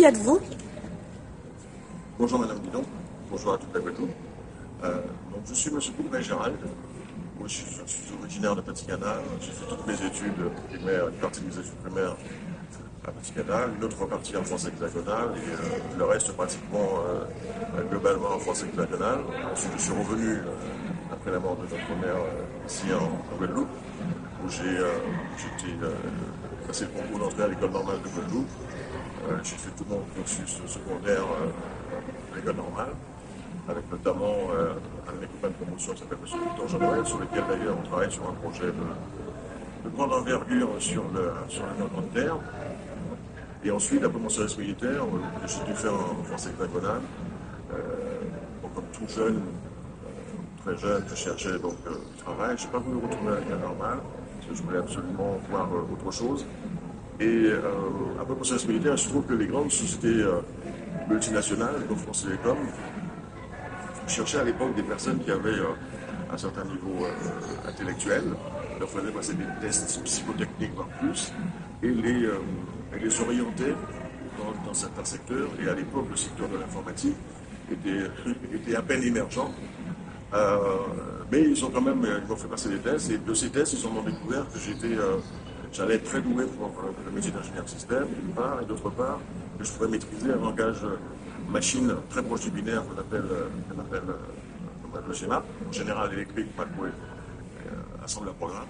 Qui êtes-vous? Bonjour Madame Guidon, bonjour à toute la Guadeloupe. Donc je suis Monsieur Bourgoin Gérald. Moi, je suis originaire de Petit-Canal. J'ai fait toutes mes études primaires, une partie de mes études primaires à Petit-Canal, une autre partie en France hexagonale et le reste pratiquement globalement en France hexagonale. Ensuite, je suis revenu après la mort de notre mère ici en Guadeloupe, où j'ai passé le concours d'entrée à l'école normale de Guadeloupe. J'ai fait tout mon cursus secondaire à l'école normale, avec notamment un de mes copains de promotion qui s'appelle M. Victor Jean-Noël, sur lequel d'ailleurs on travaille sur un projet de grande envergure sur le nord de terre. Et ensuite, après mon service militaire, j'ai dû faire en France hexagonale. Comme tout jeune, très jeune, je cherchais donc du travail. Je n'ai pas voulu retourner à l'école normale, parce que je voulais absolument voir autre chose. Et après mon service militaire, je trouve que les grandes sociétés multinationales, comme France Télécom, cherchaient à l'époque des personnes qui avaient un certain niveau intellectuel. Il leur fallait passer des tests psychotechniques, voire plus, et les orienter dans certains secteurs. Et à l'époque, le secteur de l'informatique était à peine émergent. Mais ils m'ont fait passer des tests, et de ces tests, ils ont découvert que j'allais être très doué pour le métier d'ingénieur système, d'une part, et d'autre part, que je pourrais maîtriser un langage machine très proche du binaire qu'on appelle le schéma, General Electric Microwave Assembler Programme.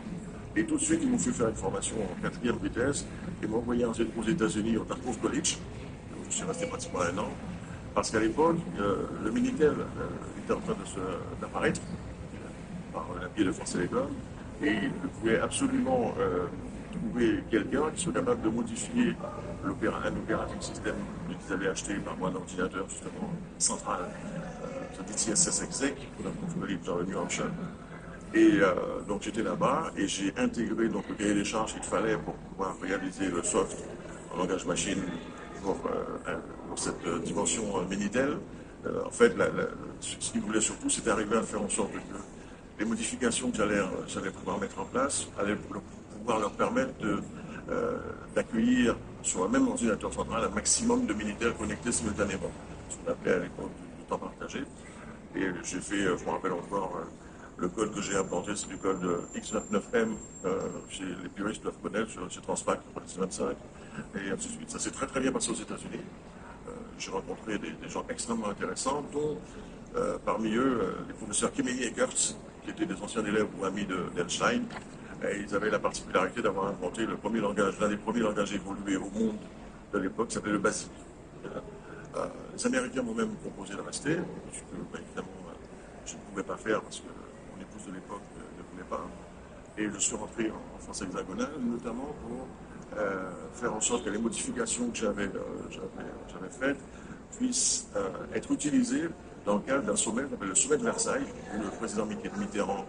Et tout de suite, ils m'ont fait faire une formation en 4e vitesse et m'ont envoyé aux États-Unis au Dartmouth College, où je suis resté pratiquement 1 an, parce qu'à l'époque, le Minitel était en train d'apparaître par la pied de France Télécom, et il pouvait absolument trouver quelqu'un qui soit capable de modifier un opérating système qu'ils avaient acheté par moi, un ordinateur justement central, ça dit CSS Exec, pour la confrérie dans le New Hampshire. Et donc j'étais là-bas et j'ai intégré donc, le cahier des charges qu'il fallait pour pouvoir réaliser le soft en langage machine pour cette dimension Minitel. En fait, ce qu'ils voulaient surtout, c'était arriver à faire en sorte que les modifications que j'allais pouvoir mettre en place allaient pouvoir leur permettre d'accueillir sur un même ordinateur central un maximum de Minitel connectés simultanément, ce qu'on appelait à l'époque du temps partagé. Et j'ai fait, je me rappelle encore, le code que j'ai implanté, c'est du code X29M chez les puristes doivent connaître, chez Transpac, pour les 25, et ainsi de suite. Ça s'est très très bien passé aux États-Unis. J'ai rencontré des gens extrêmement intéressants, dont parmi eux les professeurs Kemeny et Kurtz, qui étaient des anciens élèves ou amis d'Einstein. Et ils avaient la particularité d'avoir inventé l'un des premiers langages évolués au monde de l'époque, qui s'appelait le BASIC. Les Américains m'ont même proposé de rester, ce que évidemment je ne pouvais pas faire parce que mon épouse de l'époque ne voulait pas. Et je suis rentré en France hexagonale, notamment pour faire en sorte que les modifications que j'avais faites puissent être utilisées dans le cadre d'un sommet, qu'on appelle le sommet de Versailles, où le président Mitterrand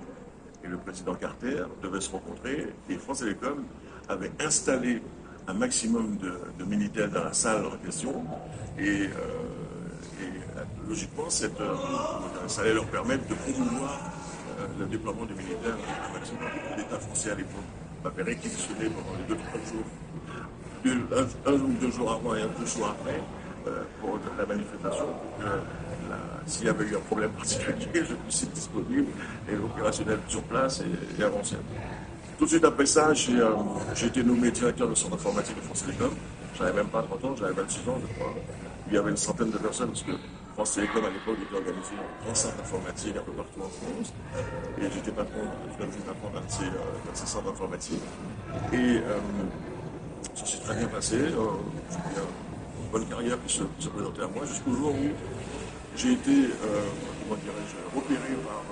et le président Carter devaient se rencontrer, et France Télécom avait installé un maximum de Minitel dans la salle en question, et logiquement, ça allait leur permettre de promouvoir le déploiement du Minitel au maximum. L'État français à l'époque m'avait réquisitionné pendant les 2-3 jours, un ou 2 jours avant et un 2 jours après, pour la manifestation, pour que s'il y avait eu un problème particulier, je puisse être disponible et opérationnel sur place et avancer. Tout de suite après ça, j'ai été nommé directeur de centre informatique de France Télécom. J'avais même pas 30 ans, j'avais 26 ans, je crois. Il y avait une centaine de personnes, parce que France Télécom à l'époque était organisé en grand centre informatique un peu partout en France. Et j'étais patron d'un de ces centres informatiques. Et ça s'est très bien passé. J'ai eu une bonne carrière qui se présentait à moi, jusqu'au jour où j'ai été, repéré par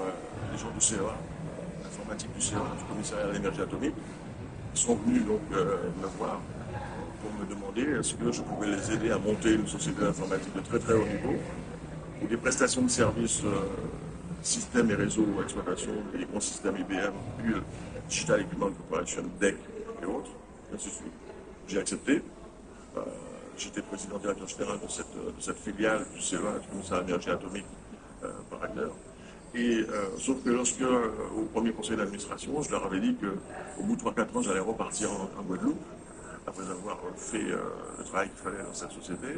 les gens du CEA, l'informatique du CEA, du commissariat à l'énergie atomique. Ils sont venus donc me voir pour me demander est-ce que je pouvais les aider à monter une société d'informatique de très très haut niveau, où des prestations de services, systèmes et réseaux, exploitation, des grands systèmes IBM, Bull, Digital Equipment Corporation, DEC et autres, et ainsi de suite. J'ai accepté. J'étais président directeur général de cette filiale du CEA, du commissariat à l'énergie atomique par acteur. Et sauf que au premier conseil d'administration, je leur avais dit qu'au bout de 3-4 ans, j'allais repartir en Guadeloupe, après avoir fait le travail qu'il fallait dans cette société,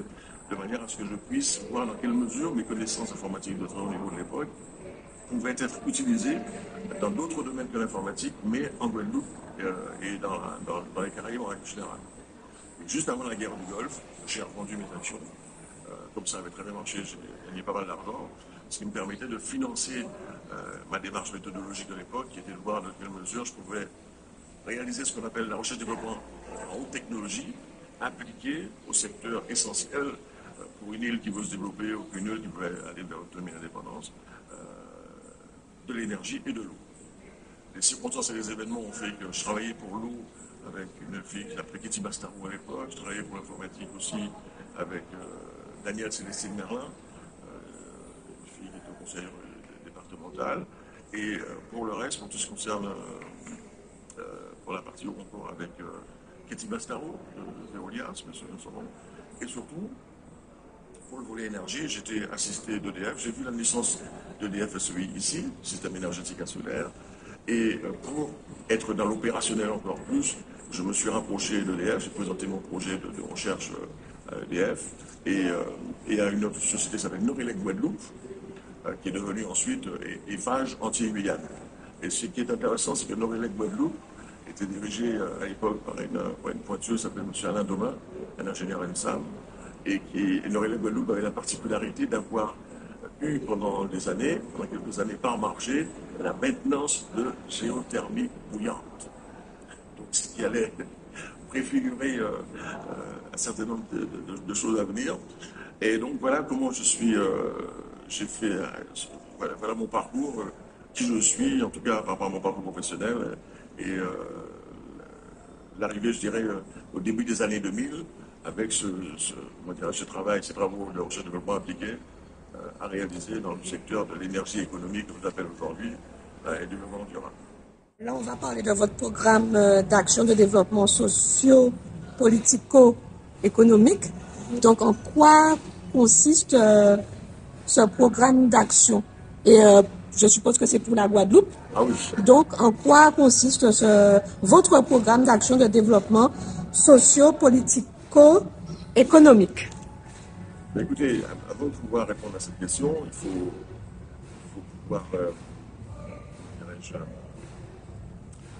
de manière à ce que je puisse voir dans quelle mesure mes connaissances informatiques de très haut niveau de l'époque pouvaient être utilisées dans d'autres domaines que l'informatique, mais en Guadeloupe et dans les Caraïbes en règle générale. Et juste avant la guerre du Golfe, j'ai revendu mes actions. Comme ça avait très bien marché, j'ai gagné pas mal d'argent, ce qui me permettait de financer ma démarche méthodologique de l'époque, qui était de voir dans quelle mesure je pouvais réaliser ce qu'on appelle la recherche-développement en haute technologie, appliquée au secteur essentiel pour une île qui veut se développer ou une île qui veut aller vers l'autonomie et l'indépendance, de l'énergie et de l'eau. Les circonstances et les événements ont fait que je travaillais pour l'eau avec une fille qui s'appelait Ketty Bastarou à l'époque, je travaillais pour l'informatique aussi avec Daniel Célestine Merlin, une fille qui était au conseil départemental, et pour le reste, pour tout ce qui concerne pour la partie au concours avec Ketty Bastarou de Veolia, c'est son nom, et surtout pour le volet énergie, j'étais assisté d'EDF, j'ai vu la naissance d'EDF SEI ici, système énergétique insulaire, et pour être dans l'opérationnel encore plus, je me suis rapproché d'EDF, j'ai présenté mon projet de recherche à EDF et à une autre société qui s'appelle Norilec Guadeloupe, qui est devenue ensuite Eiffage Antilles-Guyane. Et ce qui est intéressant, c'est que Norilec Guadeloupe était dirigé à l'époque par une pointueuse qui s'appelait M. Alain Domain, un ingénieur ENSAM, et Norilec Guadeloupe avait la particularité d'avoir eu pendant quelques années par marché, la maintenance de géothermie bouillante. Donc ce qui allait préfigurer un certain nombre de choses à venir. Et donc voilà comment j'ai fait, voilà mon parcours, qui je suis, en tout cas par rapport à mon parcours professionnel, et l'arrivée, je dirais, au début des années 2000, avec ce travail, ces travaux de recherche et développement appliqués à réaliser dans le secteur de l'énergie économique, que vous appelez aujourd'hui, et du développement durable. Là, on va parler de votre programme d'action de développement socio-politico-économique. Donc, en quoi consiste ce programme d'action? Et je suppose que c'est pour la Guadeloupe. Ah oui. Donc, en quoi consiste votre programme d'action de développement socio-politico-économique? Écoutez, avant de pouvoir répondre à cette question, il faut pouvoir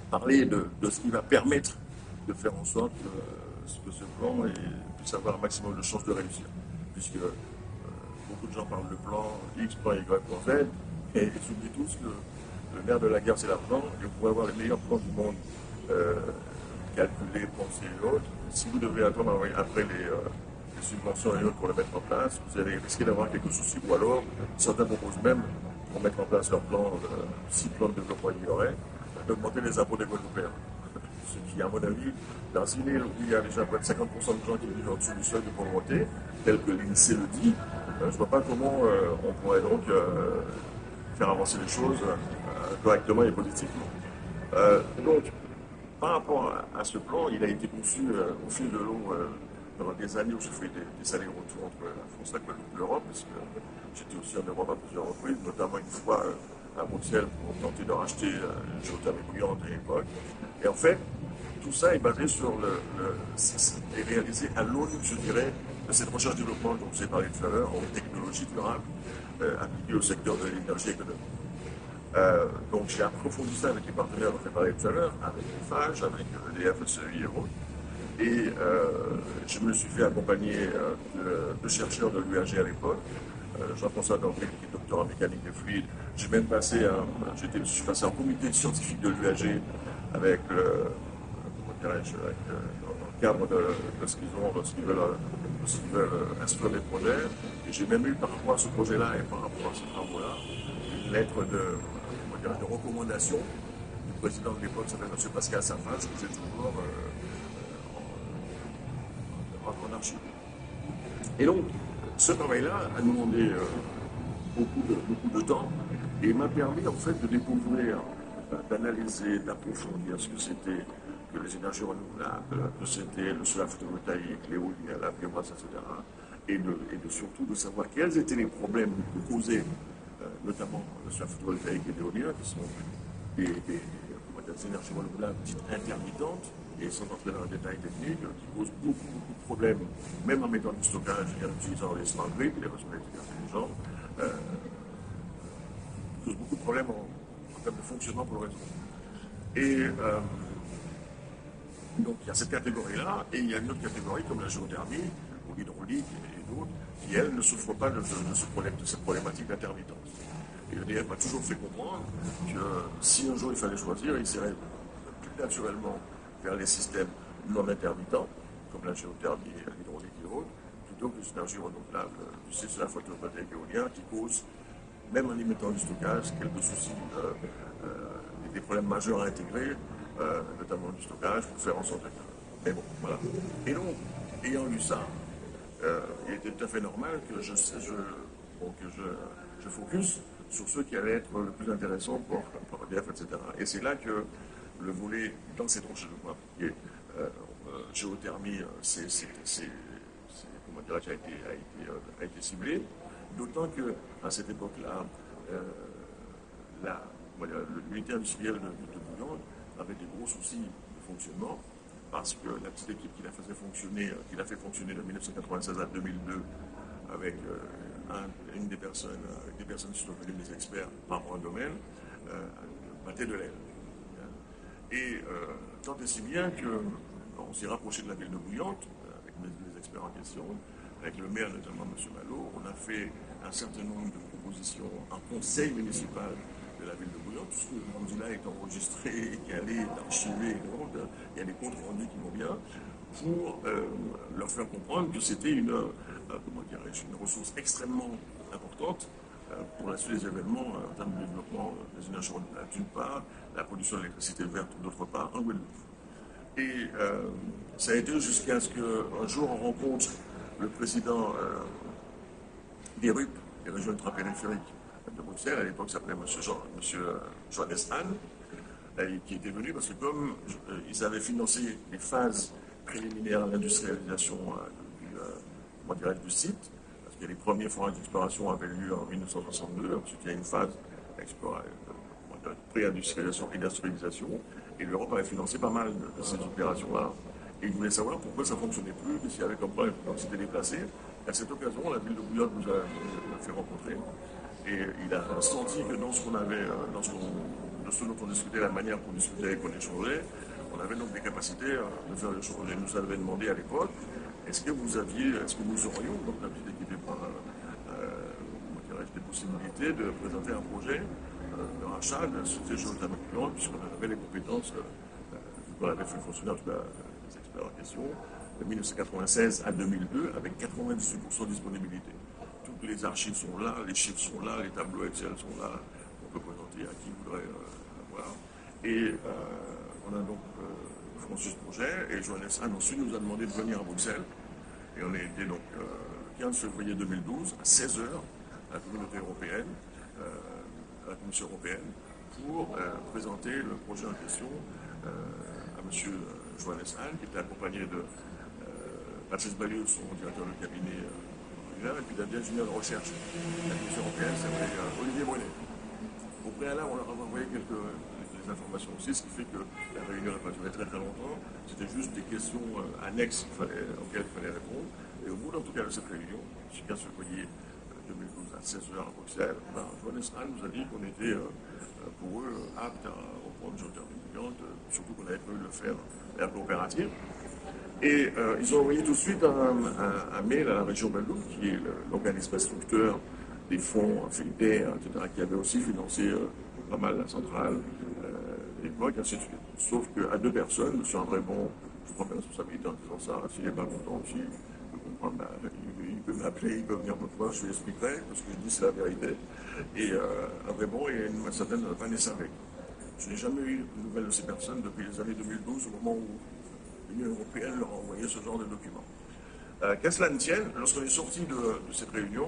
parler de ce qui va permettre de faire en sorte que ce plan puisse avoir un maximum de chances de réussir. Puisque beaucoup de gens parlent de plan X, plan Y, plan Z, et ils oublient tous que le nerf de la guerre, c'est l'argent, et vous pouvez avoir les meilleurs plans du monde calculés, pensés et autres. Si vous devez attendre après les subventions et autres pour le mettre en place, vous allez risquer d'avoir quelques soucis. Ou alors, certains proposent même, pour mettre en place leur plan, 6 plans de développement qu'il y aurait, d'augmenter les impôts des Guadeloupéens. Ce qui, à mon avis, dans une île où il y a déjà près de 50% de gens qui vivent en-dessous du seuil de pauvreté, tel que l'INSEE le dit, je ne vois pas comment on pourrait donc faire avancer les choses correctement et politiquement. Donc, par rapport à ce plan, il a été conçu au fil de l'eau pendant des années où j'ai fait des allers-retours entre la France, la Guadeloupe et l'Europe, parce que j'étais aussi en Europe à plusieurs reprises, notamment une fois à Bruxelles pour tenter de racheter une géothermie bouillante à l'époque. Et en fait, tout ça est basé sur est réalisé à l'aune, je dirais, de cette recherche-développement dont je vous ai parlé tout à l'heure, en technologie durable, appliquée au secteur de l'énergie économique. Donc j'ai approfondi ça avec les partenaires dont j'ai parlé tout à l'heure, avec Eiffage, avec EDF, SEI et autres. Et je me suis fait accompagner de chercheurs de l'UAG à l'époque, Jean-François Dandré, qui est docteur en mécanique des fluides. Je suis passé en comité scientifique de l'UAG avec dans le cadre de ce qu'ils ont, lorsqu'ils veulent instruire des projets. Et j'ai même eu par rapport à ce projet-là et par rapport à ces travaux-là, une lettre de recommandation du président de l'époque, qui s'appelle M. Pascal Safas, qui était toujours en archive. Et donc, ce travail-là a demandé beaucoup de temps et m'a permis en fait de découvrir, d'analyser, d'approfondir ce que c'était que les énergies renouvelables, que c'était le solaire photovoltaïque, l'éolien, la biomasse, etc. Et surtout de savoir quels étaient les problèmes que causaient notamment le solaire photovoltaïque et l'éolien, qui sont des énergies renouvelables dites intermittentes, et sans entrer dans les détails techniques, qui pose beaucoup, beaucoup de problèmes, même en mettant du stockage et en utilisant les smart grids, les réseaux électriques intelligents, pose beaucoup de problèmes en termes de fonctionnement pour le réseau. Et donc il y a cette catégorie-là, et il y a une autre catégorie comme la géothermie, ou l'hydraulique et d'autres, qui elles ne souffrent pas de cette problématique d'intermittence. Et EDF m'a toujours fait comprendre que si un jour il fallait choisir, il serait plus naturellement vers les systèmes non intermittents, comme la géothermie, l'hydraulique et autres, plutôt que les énergies renouvelables. Tu sais, c'est la photovoltaïque éolien qui cause, même en y mettant du stockage, quelques soucis, des problèmes majeurs à intégrer, notamment du stockage, pour faire en sorte que... Mais bon, voilà. Et donc, ayant lu ça, il était tout à fait normal que je focus sur ceux qui allaient être le plus intéressants pour EDF, etc. Et c'est là que le volet dans ces tranches de bois, qui est géothermie, comment dirais-je, a été ciblé. D'autant qu'à cette époque-là, l'unité industrielle de Bouillon avait des gros soucis de fonctionnement, parce que la petite équipe qui l'a fait fonctionner de 1996 à 2002 avec des personnes qui sont devenues des experts par un domaine, battait de l'aile. Et tant et si bien qu'on s'est rapproché de la ville de Bouillante, avec les experts en question, avec le maire notamment M. Malo, on a fait un certain nombre de propositions en conseil municipal de la ville de Bouillante. Tout ce que je vous dis là est enregistré, calé, archivé, il y a des comptes rendus qui vont bien, pour leur faire comprendre que c'était une ressource extrêmement importante pour la suite des événements en termes de développement des énergies renouvelables d'une part, la production d'électricité verte d'autre part, en Guadeloupe. Et ça a été jusqu'à ce qu'un jour on rencontre le président des RUP, des régions ultrapériphériques de Bruxelles, à l'époque s'appelait M. Johannes Hahn, qui était venu parce que comme ils avaient financé les phases préliminaires à l'industrialisation du site, parce que les premiers forages d'exploration avaient lieu en 1962, ensuite il y a une phase de pré-industrialisation et d'industrialisation, et l'Europe avait financé pas mal de ces opérations-là. Et ils voulaient savoir pourquoi ça ne fonctionnait plus, qu'est-ce qu'il y avait comme problème, donc c'était déplacé. À cette occasion, la ville de Bouillante nous a fait rencontrer, et il a senti que dans ce qu'on avait, dans ce dont on discutait, la manière qu'on discutait et qu'on échangeait, on avait donc des capacités de faire des choses. Et nous avait demandé à l'époque, est-ce que nous aurions, donc la petite équipe des possibilités de présenter un projet de rachat de la société géothermique, puisqu'on avait les compétences, qu'on avait fait fonctionner en tout cas les experts en question, de 1996 à 2002, avec 98% de disponibilité. Toutes les archives sont là, les chiffres sont là, les tableaux Excel sont là, on peut présenter à qui voudrait voir. Et on a donc financé ce projet, et Johannes Hahn ensuite nous a demandé de venir à Bruxelles. Et on a été donc le 15 février 2012 à 16h à la communauté européenne, à la Commission européenne, pour présenter le projet en question à M. Johannes Hahn, qui était accompagné de Patrice Balieu, son directeur de cabinet, et puis d'un ingénieur de recherche de la Commission européenne, s'appelait Olivier Moinet. Au préalable, on leur a envoyé quelques informations aussi, ce qui fait que la réunion n'a pas duré très très longtemps. C'était juste des questions annexes auxquelles il fallait répondre. Et au bout, en tout cas, de cette réunion, le 15 février 2012 à 16h à Bruxelles, Johannes Hahn nous a dit qu'on était pour eux aptes à reprendre géothermie Bouillante, surtout qu'on avait prévu de le faire à la coopérative. Et ils ont envoyé tout de suite un mail à la région Guadeloupe, qui est l'organisme instructeur des fonds FIDER, etc., qui avait aussi financé pas mal la centrale à l'époque, ainsi de suite. Sauf qu'à deux personnes, M. André Bon, je prends mes responsabilités en disant ça, s'il n'est pas content aussi, il peut comprendre, il peut m'appeler, il peut venir me voir, je lui expliquerai, parce que je dis c'est la vérité. Et André Bon et une certaine Vanessa Rey. Je n'ai jamais eu de nouvelles de ces personnes depuis les années 2012, au moment où l'Union européenne leur a envoyé ce genre de documents. Qu'à cela ne tienne, lorsqu'on est sorti de cette réunion,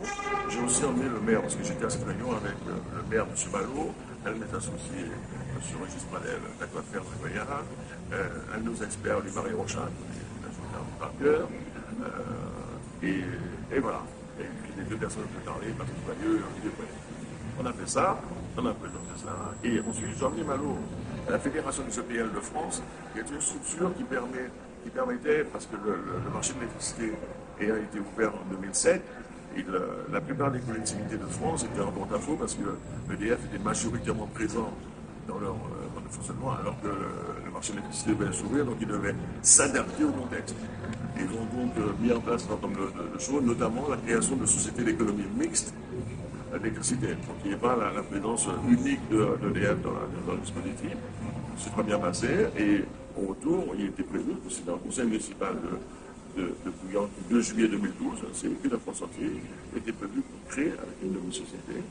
j'ai aussi emmené le maire, parce que j'étais à cette réunion avec le maire, M. Malo, un de mes associés, M. Régis Pradel, d'Aquafer Goyard, un de nos experts, lui, Marie Rochat, par cœur, et voilà. Et les deux personnes qui ont parlé, Patrice Balieu et Olivier Moinet. On a fait ça, on a présenté ça, et ensuite j'ai emmené Malo la Fédération des EPL de France, qui est une structure qui permettait, parce que le marché de l'électricité ayant été ouvert en 2007, la plupart des collectivités de France étaient en porte-à-faux parce que l'EDF était majoritairement présent dans leur fonctionnement, alors que le marché de l'électricité devait s'ouvrir, donc ils devaient s'adapter au contexte. Ils ont donc mis en place un certain nombre de choses, notamment la création de sociétés d'économie mixte d'électricité. Donc il n'y a pas la présence unique de l'EDF dans le dispositif. C'est très bien passé et au retour, il était prévu, c'est dans le conseil municipal de Bouillante, le 2 juillet 2012, c'est écrit la France entière, était prévu pour créer avec une société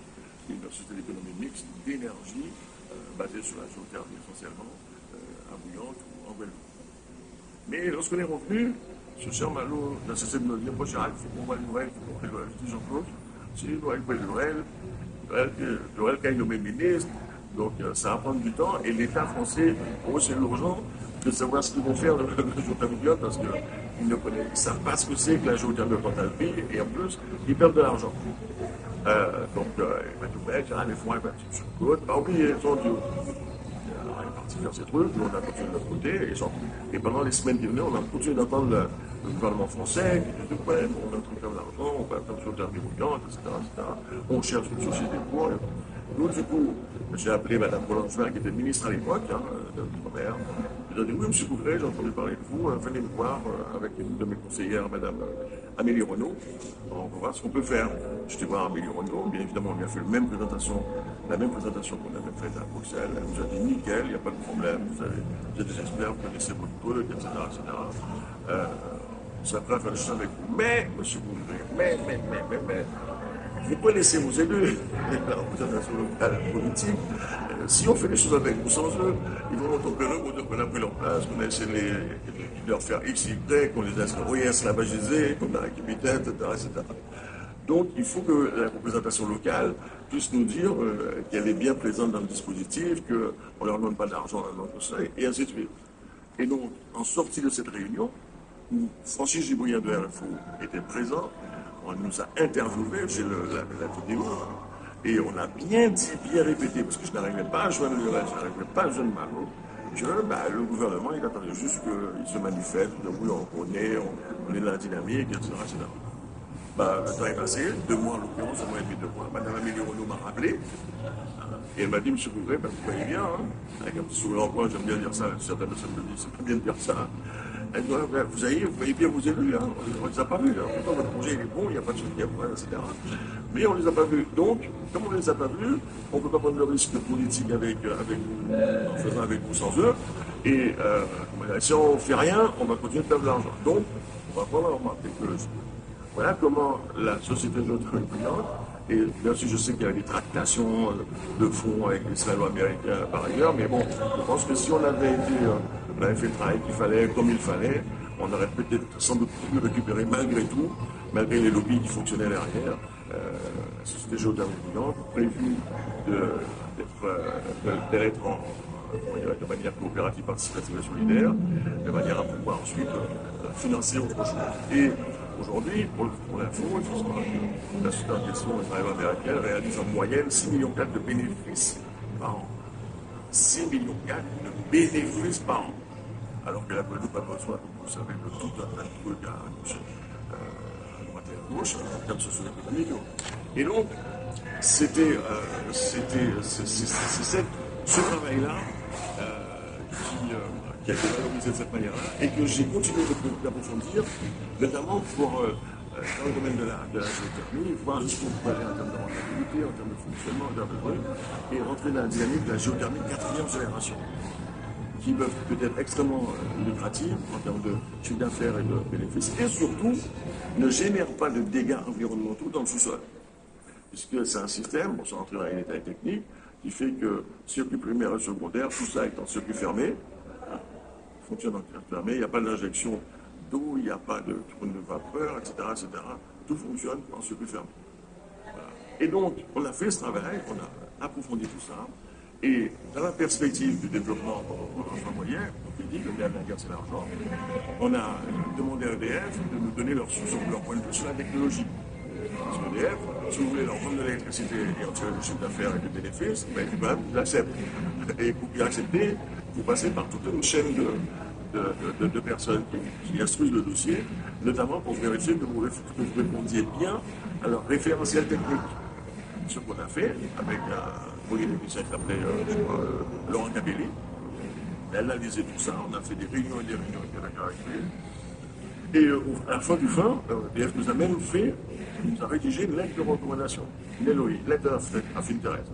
d'économie mixte d'énergie basée sur la géothermie essentiellement à Bouillante ou en Guadeloupe. Mais lorsqu'on est revenu, ce cher Malo n'a cessé de me dire, moi Gérald, il faut qu'on voit le Noël, il faut qu'on voit le Noël. Je dis Jean-Claude, si Noël qui a nommé ministre, donc ça va prendre du temps et l'État français, pour eux c'est urgent de savoir ce qu'ils vont faire de la géothermie parce qu'ils ne savent pas ce que c'est que la géothermie quand elle vit et en plus ils perdent de l'argent. Donc il m'a dit, ouais, Gérald, il faut un petit sur le côté, pas oublier, ils ont dit, on est parti faire ces trucs, nous on a continué de notre côté et pendant les semaines qui venaient, on a continué d'entendre le gouvernement français qui disait, ouais, on a un truc comme l'argent, on va faire une géothermie bouillante, etc. On cherche une société pour. Donc, du coup, j'ai appelé Mme Roland-Juin, qui était ministre à l'époque, de l'Outre-mer. Je lui ai dit, oui, M. Couvret, j'ai entendu parler de vous, venez me voir avec une de mes conseillères, Mme Amélie Renaud. On va voir ce qu'on peut faire. Je suis voir Amélie Renaud, bien évidemment, on lui a fait la même présentation qu'on avait faite à Bruxelles. Elle nous a dit, nickel, il n'y a pas de problème, vous êtes des experts, vous connaissez votre truc, etc. Je suis prêt à faire les choses avec vous. Mais, M. Couvret, mais, vous connaissez vos élus, la représentation locale politique. Si on fait les choses avec vous sans eux, ils vont tomber là, qu'on a pris leur place, qu'on a essayé de leur faire X, Y, qu'on les a esclavagisés, qu'on a récupéré, etc., etc. Donc, il faut que la représentation locale puisse nous dire qu'elle est bien présente dans le dispositif, qu'on ne leur donne pas d'argent, et ainsi de suite. Et donc, en sortie de cette réunion, où Francis Giboyen de RFO était présent, on nous a interviewé, j'ai la vidéo, et on a bien dit, bien répété, parce que je n'arrivais pas à joindre le reste, je n'arrivais pas à joindre Malo, que le gouvernement, il attendait juste qu'il se manifeste, oui, on est dans la dynamique, etc. Le temps est passé, 2 mois en l'occurrence, 1 mois et demi, 2 mois. Madame Amélie Renaud m'a rappelé, et elle m'a dit, M. Couvret, vous voyez bien, avec un petit sourire en coin, j'aime bien dire ça, certaines personnes me disent, c'est pas bien de dire ça. Elle dit, vous voyez bien vos élus, on ne les a pas vus. Pourtant, votre projet il est bon, il n'y a pas de souci, etc. Mais on ne les a pas vus. Donc, comme on ne les a pas vus, on ne peut pas prendre le risque politique avec vous, en faisant avec vous sans eux. Et si on ne fait rien, on va continuer de perdre de l'argent. Donc, on va prendre en remarque que voilà comment la société de notre client, et bien sûr je sais qu'il y a des tractations de fonds avec les Israélo-Américains par ailleurs, mais bon, je pense que si on avait fait le travail qu'il fallait, comme il fallait, on aurait peut-être sans doute pu récupérer malgré tout, malgré les lobbies qui fonctionnaient derrière, la société géothermique bouillante, prévu d'être de manière coopérative, participative et solidaire, de manière à pouvoir ensuite financer autre chose. Et aujourd'hui, pour l'info, la société en question, israélo-américaine, réalise en moyenne 6,4 millions de bénéfices par an. 6,4 millions de bénéfices par an. Alors que la Guadeloupe a besoin, vous savez, de tout un tas de trucs à droite et à gauche, en termes socio-économiques. Et donc, c'est ce travail-là qui a été valorisé de cette manière-là et que j'ai continué d'approfondir, notamment pour, dans le domaine de la géothermie, voir jusqu'où on peut aller en termes de rentabilité, en termes de fonctionnement, en termes de trucs, et rentrer dans la dynamique de la géothermie 4e génération, qui peuvent peut-être extrêmement lucratives en termes de chiffre d'affaires et de bénéfices, et surtout ne génèrent pas de dégâts environnementaux dans le sous-sol. Puisque c'est un système, bon, ça rentre dans les détails techniques, qui fait que circuit primaire et secondaire, tout ça est en circuit fermé, fonctionne en circuit fermé, il n'y a pas d'injection d'eau, il n'y a pas de trou de vapeur, etc., etc. Tout fonctionne en circuit fermé. Voilà. Et donc, on a fait ce travail, on a approfondi tout ça, et dans la perspective du développement moyen, on dit que le bien de la guerre, c'est l'argent, on a demandé à EDF de nous donner leur point de vue sur la technologie. Parce que EDF, si vous voulez leur vendre de l'électricité et en tirer du chiffre d'affaires et du bénéfice, ben, il faut quand même qu'ils l'acceptent. Et pour qu'ils acceptent, vous passez par toute une chaîne de personnes qui instruisent le dossier, notamment pour vérifier que vous répondiez bien à leur référentiel technique. Ce qu'on a fait avec un polytechnicien qui s'appelait Laurent Capelli. Elle a analysé tout ça, on a fait des réunions et des réunions avec lui. Et à la fin du fin, DF nous a même fait, il nous a rédigé une lettre de recommandation, une LOI, lettre of interest.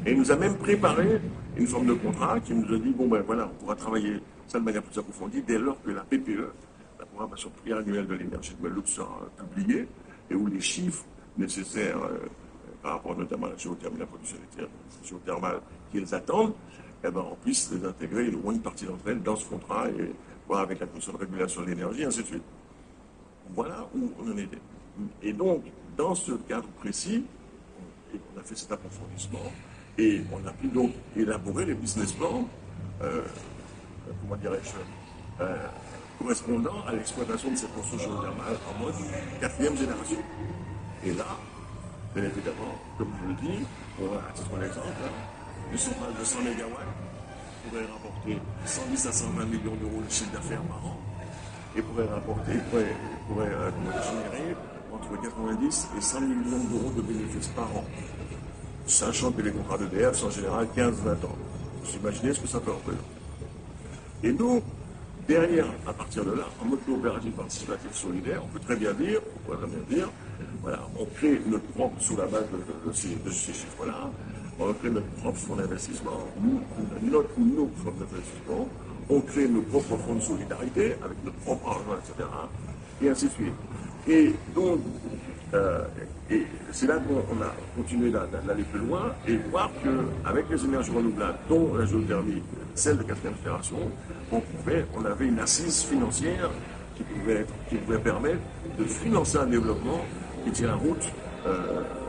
Et il nous a même préparé une forme de contrat qui nous a dit, bon ben voilà, on pourra travailler ça de manière plus approfondie dès lors que la PPE, la programmation pluriannuelle de l'énergie de Guadeloupe, sera publiée et où les chiffres nécessaires par rapport notamment à la géothermie, la production géothermale qu'ils attendent, eh ben, on puisse les intégrer, au moins une partie d'entre elles, dans ce contrat et voir avec la commission de régulation de l'énergie, ainsi de suite. Voilà où on en était. Et donc, dans ce cadre précis, on a fait cet approfondissement et on a pu donc élaborer les business plans, comment dirais-je, correspondant à l'exploitation de cette ressource géothermale en mode 4e génération. Et là, bien évidemment, comme je le dis, à titre d'exemple, une centrale de 100 MW pourrait rapporter 110 à 120 millions d'euros de chiffre d'affaires par an et pourrait générer entre 90 et 100 millions d'euros de bénéfices par an, sachant que les contrats d'EDF sont en général 15-20 ans. Vous imaginez ce que ça peut représenter. Et donc, derrière, à partir de là, en mode coopérative participative solidaire, on peut très bien dire, voilà, on crée notre propre, sous la base de ces chiffres-là, on crée notre propre fonds d'investissement, nos fonds d'investissement, on crée nos propres fonds de solidarité avec notre propre argent, etc. Et ainsi de suite. Et donc, c'est là qu'on a continué d'aller plus loin et voir qu'avec les énergies renouvelables, dont la géothermie, celle de 4e génération, on avait une assise financière qui pouvait permettre de financer un développement qui tient la route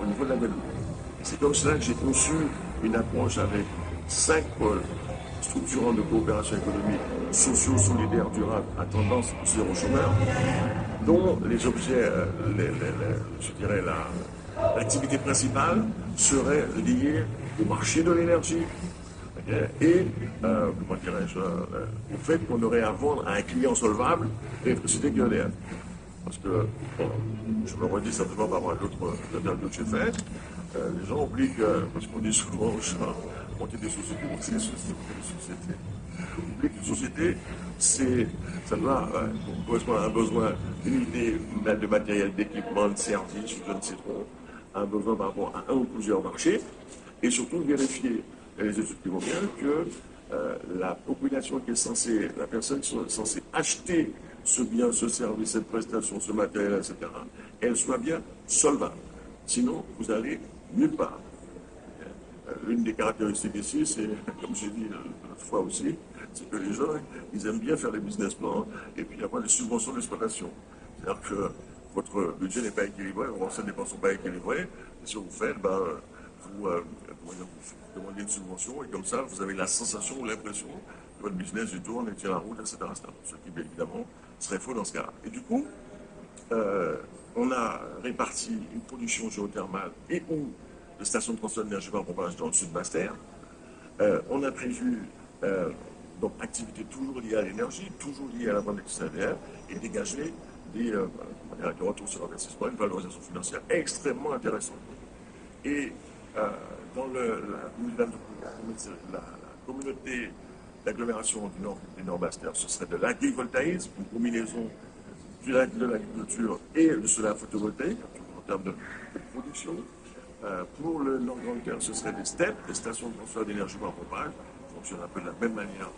au niveau de la Guadeloupe. C'est comme cela que j'ai conçu une approche avec 5 pôles structurants de coopération économique, sociaux, solidaires, durables, à tendance zéro chômeur, dont les objets, je dirais, l'activité principale serait liée au marché de l'énergie et, comment dirais-je, au fait qu'on aurait à vendre à un client solvable l'électricité qui EDF. Parce que, bon, je me redis simplement par rapport à d'autres interviews que j'ai faites, les gens oublient que, parce qu'on dit souvent aux gens, monter des sociétés, monter des sociétés. On oublie qu'une société, ça doit correspondre à un besoin, une idée de matériel, d'équipement, de service, je ne sais trop, un besoin par rapport à un ou plusieurs marchés, et surtout vérifier, les études qui vont bien, que la population qui est censée, la personne qui est censée acheter ce bien, ce service, cette prestation, ce matériel, etc., elle soit bien solvable. Sinon, vous allez nulle part. L'une des caractéristiques ici, c'est, comme j'ai dit l'autre fois aussi, c'est que les gens, ils aiment bien faire des business plans et puis avoir des subventions d'exploitation. C'est-à-dire que votre budget n'est pas équilibré, vos recettes dépenses ne sont pas équilibrées. Et ce que vous faites, vous demandez une subvention et comme ça, vous avez la sensation ou l'impression que votre business du tourne et tient la route, etc. Ce qui, évidemment, serait faux dans ce cas-là. Et du coup, on a réparti une production géothermale et ou de stations de transfert d'énergie par pompage dans le sud Basse-Terre. On a prévu donc activités toujours liées à l'énergie, toujours liées à la vente d'électricité et dégager des retours sur investissement, une valorisation financière extrêmement intéressante. Et dans la communauté d'agglomération du Nord Basse-Terre, ce serait de l'agrivoltaïsme, une combinaison de l'agriculture et de cela photovoltaïque en termes de production. Pour le Nord-Grande-Terre, ce serait des STEP, des stations de transfert d'énergie par pompage, qui fonctionnent un peu de la même manière,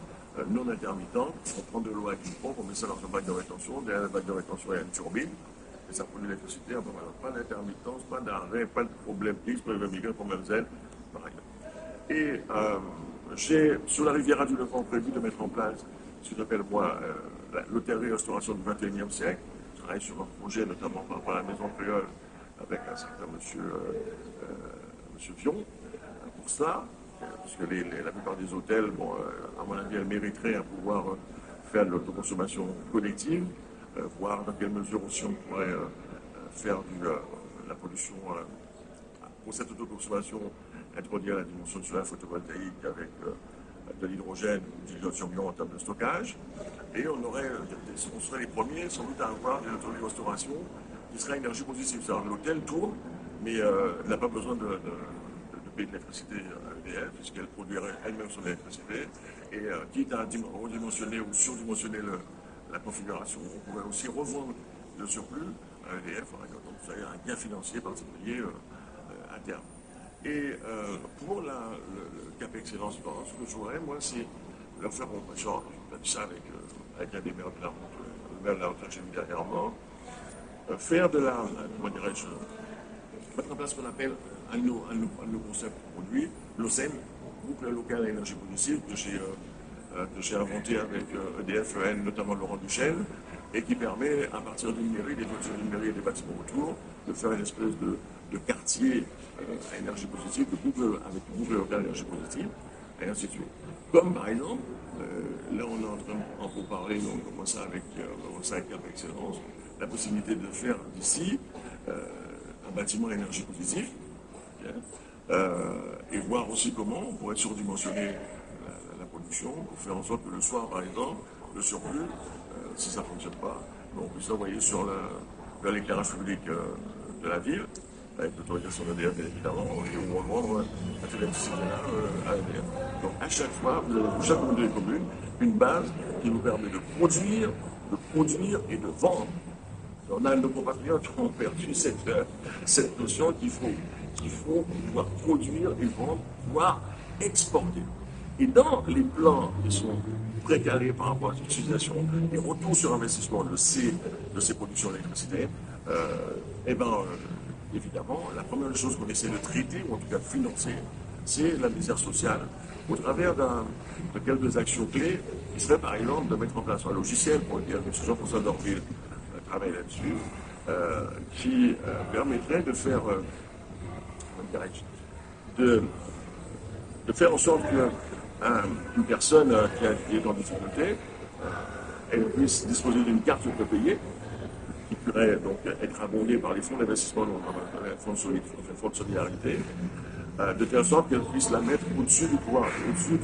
non intermittentes. On prend de l'eau avec une pompe, on met ça dans un bac de rétention, derrière le bac de rétention, il y a une turbine, et ça produit l'électricité. Pas d'intermittence, pas d'arrêt, pas de problème X, problème Y, problème Z, par ailleurs. Et sur la rivière du Levant, prévu de mettre en place ce que j'appelle moi l'hôtellerie-restauration du XXIe siècle. Je travaille sur un projet, notamment par rapport à la maison créole, avec un certain monsieur Vion, pour ça, puisque la plupart des hôtels, à mon avis, elles mériteraient à pouvoir faire de l'autoconsommation collective, voir dans quelle mesure aussi on pourrait faire la pollution pour cette autoconsommation introduire la dimension solaire photovoltaïque avec de l'hydrogène ou du dioxyde en termes de stockage. Et on serait les premiers sans doute à avoir des autoroutes de restauration qui sera énergie positive. C'est-à-dire que l'hôtel tourne, mais n'a pas besoin de payer de l'électricité à EDF, puisqu'elle produirait elle-même son électricité. Et quitte à redimensionner ou surdimensionner la configuration, on pourrait aussi revendre le surplus à EDF, donc ça a un gain financier particulier à terme. Et pour le Cap Excellence, ce que je voudrais, moi, c'est leur faire, genre, on a dit ça avec un des maires de la route, le maire de la route que j'ai mis dernièrement, faire de la, comment dirais-je, mettre en place ce qu'on appelle un de nos concepts produits, l'OSEN, boucle locale à énergie positive, que j'ai inventé avec EDF, notamment Laurent Duchesne, et qui permet, à partir d'une mairie, des voitures d'une mairie et des bâtiments autour, de faire une espèce de quartier à énergie positive, avec une boucle locale à énergie positive, et ainsi de suite. Comme par exemple, là on est en train de parler, on commence avec Cap Excellence, la possibilité de faire d'ici un bâtiment à énergie positive, et voir aussi comment on pourrait surdimensionner la production pour faire en sorte que le soir, par exemple, le surplus, si ça ne fonctionne pas, on puisse l'envoyer vers l'éclairage public de la ville, avec l'autorisation d'EDF, bien évidemment, et on va vendre la électricité-là à EDF. Donc à chaque fois, vous avez pour chaque commune des communes une base qui vous permet de produire et de vendre. On a nos compatriotes qui ont perdu cette notion qu'il faut pouvoir produire et vendre, pouvoir exporter. Et dans les plans qui sont précarés par rapport à l'utilisation et retour sur investissement de ces productions d'électricité, évidemment, la première chose qu'on essaie de traiter, ou en tout cas de financer, c'est la misère sociale, au travers de quelques actions clés, qui serait par exemple de mettre en place un logiciel pour lequel M. Jean-François Dorville travaille là-dessus, qui permettrait de faire, de faire en sorte qu'une personne qui est en difficulté, elle puisse disposer d'une carte prépayée, qui pourrait donc être abondée par les fonds d'investissement, les fonds de solidarité, de telle sorte qu'elle puisse la mettre au-dessus du pouvoir, au-dessus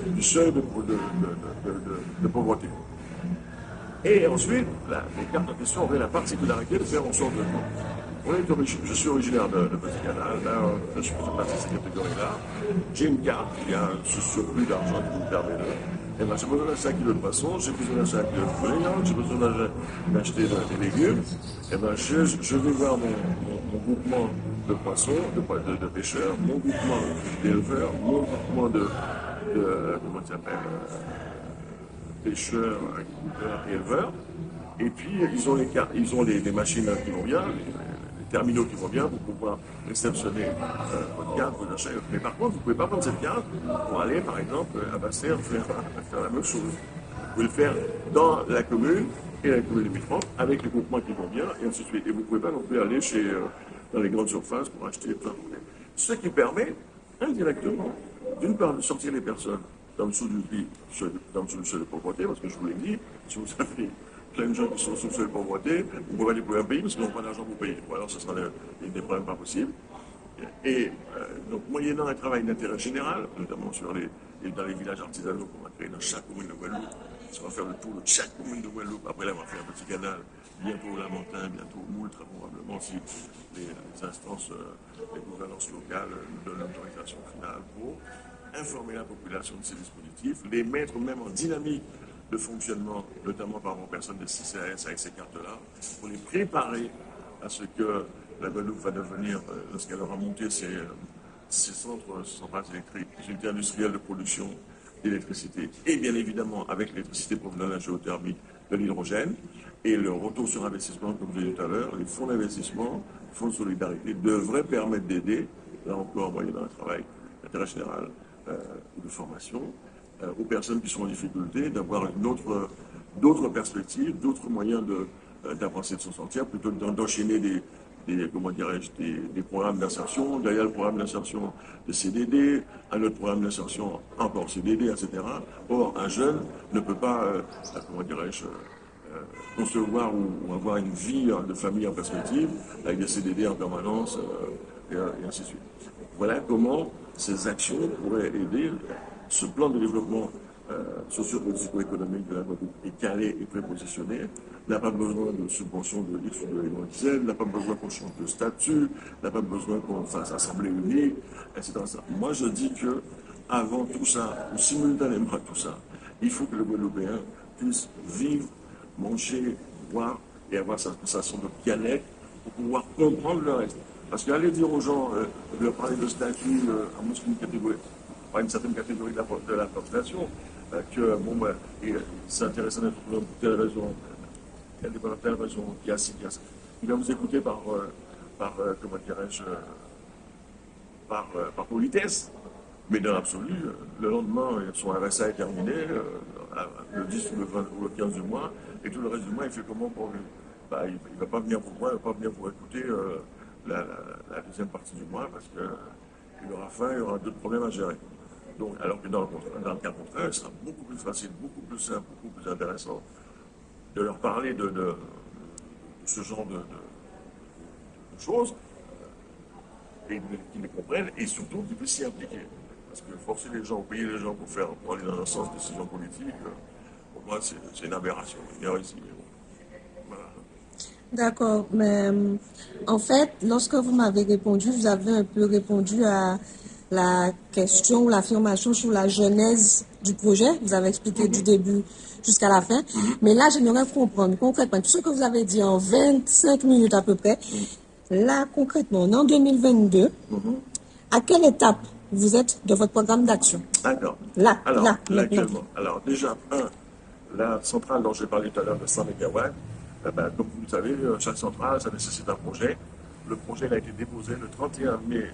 du seuil de pauvreté. Et ensuite, les cartes en question auraient la particularité de faire en sorte je suis originaire de Petit Canal, là, je suis partie de cette catégorie-là. J'ai une carte, il y a ce surplus d'argent qui me permet de. Et ben, j'ai besoin d'un 5 kilos de poisson, j'ai besoin d'un 5 kilos de poulet, j'ai besoin d'acheter des légumes. Et ben, je vais voir mon groupement de poissons, de pêcheurs, mon groupement d'éleveurs, mon groupement comment ça s'appelle, pêcheurs, agriculteurs et éleveurs. Et puis, ils ont les machines qui vont bien, les terminaux qui vont bien pour pouvoir réceptionner votre carte, vos achats. Mais par contre, vous ne pouvez pas prendre cette carte pour aller, par exemple, à Basse-Terre faire la même chose. Vous pouvez le faire dans la commune et la commune limitrophe avec les groupements qui vont bien, et ainsi de suite. Et vous ne pouvez pas non plus aller dans les grandes surfaces pour acheter plein de produits. Ce qui permet, indirectement, d'une part, de sortir les personnes dans le dessous du seuil de pauvreté, parce que je vous l'ai dit, si vous avez plein de gens qui sont sous le seuil de pauvreté, vous ne pouvez pas les payer un pays parce qu'ils n'ont pas d'argent pour payer. Ou alors ce sera des problèmes pas possibles. Et donc, moyennant un travail d'intérêt général, notamment dans les villages artisanaux qu'on va créer dans chaque commune de Guadeloupe, on va faire le tour de chaque commune de Guadeloupe. Après là, on va faire un petit canal, bientôt Lamentin, bientôt Moule, très probablement, si les instances, les gouvernances locales nous donnent l'autorisation finale pour informer la population de ces dispositifs, les mettre même en dynamique de fonctionnement, notamment par vos personnes de CCAS avec ces cartes-là, pour les préparer à ce que la Guadeloupe va devenir, lorsqu'elle aura monté ses centrales électriques, ses unités industrielles de production d'électricité, et bien évidemment avec l'électricité provenant de la géothermie, de l'hydrogène, et le retour sur investissement, comme je l'ai dit tout à l'heure, les fonds d'investissement, les fonds de solidarité devraient permettre d'aider, là encore, moyennant un travail d'intérêt général ou de formation, aux personnes qui sont en difficulté, d'avoir d'autres perspectives, d'autres moyens d'avancer de son sentier, plutôt que d'enchaîner des programmes d'insertion, derrière le programme d'insertion de CDD, un autre programme d'insertion encore CDD, etc. Or, un jeune ne peut pas, concevoir ou avoir une vie de famille en perspective, avec des CDD en permanence, et ainsi de suite. Voilà comment ces actions pourraient aider ce plan de développement socio-politico-économique de la Guadeloupe est calé et prépositionné, n'a pas besoin de subventions de X ou de Y, n'a pas besoin qu'on change de statut, n'a pas besoin qu'on fasse assemblée unique, etc. Moi, je dis que avant tout ça, ou simultanément à tout ça, il faut que le Guadeloupéen puisse vivre, manger, boire et avoir sa sensation de bien-être pour pouvoir comprendre le reste. Parce qu'aller dire aux gens, leur parler de statut, à moins qu'une catégorie, pas une certaine catégorie de la population, que bon, bah, c'est intéressant d'être pour telle raison, telle raison, qui a ci, qui a ça. Il va vous écouter comment dirais-je, par politesse. Mais dans l'absolu, le lendemain, son RSA est terminé, le 10 ou le 20 ou le 15 du mois, et tout le reste du mois, il fait comment pour lui? Bah, il ne va pas venir pour moi, il ne va pas venir pour écouter la deuxième partie du mois, parce qu'il aura faim, il aura d'autres problèmes à gérer. Donc, alors que dans le cas contraire, il sera beaucoup plus facile, beaucoup plus simple, beaucoup plus intéressant de leur parler de ce genre de choses, et qu'ils les comprennent, et surtout qu'ils puissent s'y impliquer. Parce que forcer les gens, payer les gens pour aller dans un sens de décision politique, pour moi, c'est une aberration, une hérésie. Voilà. D'accord, mais en fait, lorsque vous m'avez répondu, vous avez un peu répondu à la question ou l'affirmation sur la genèse du projet. Vous avez expliqué du début jusqu'à la fin. Mais là, j'aimerais comprendre concrètement tout ce que vous avez dit en 25 minutes à peu près. Là, concrètement, en 2022, à quelle étape vous êtes de votre programme d'action? D'accord. Là, actuellement. Alors, déjà, la centrale dont j'ai parlé tout à l'heure de 100 MW, comme vous le savez, chaque centrale, ça nécessite un projet. Le projet a été déposé le 31 mai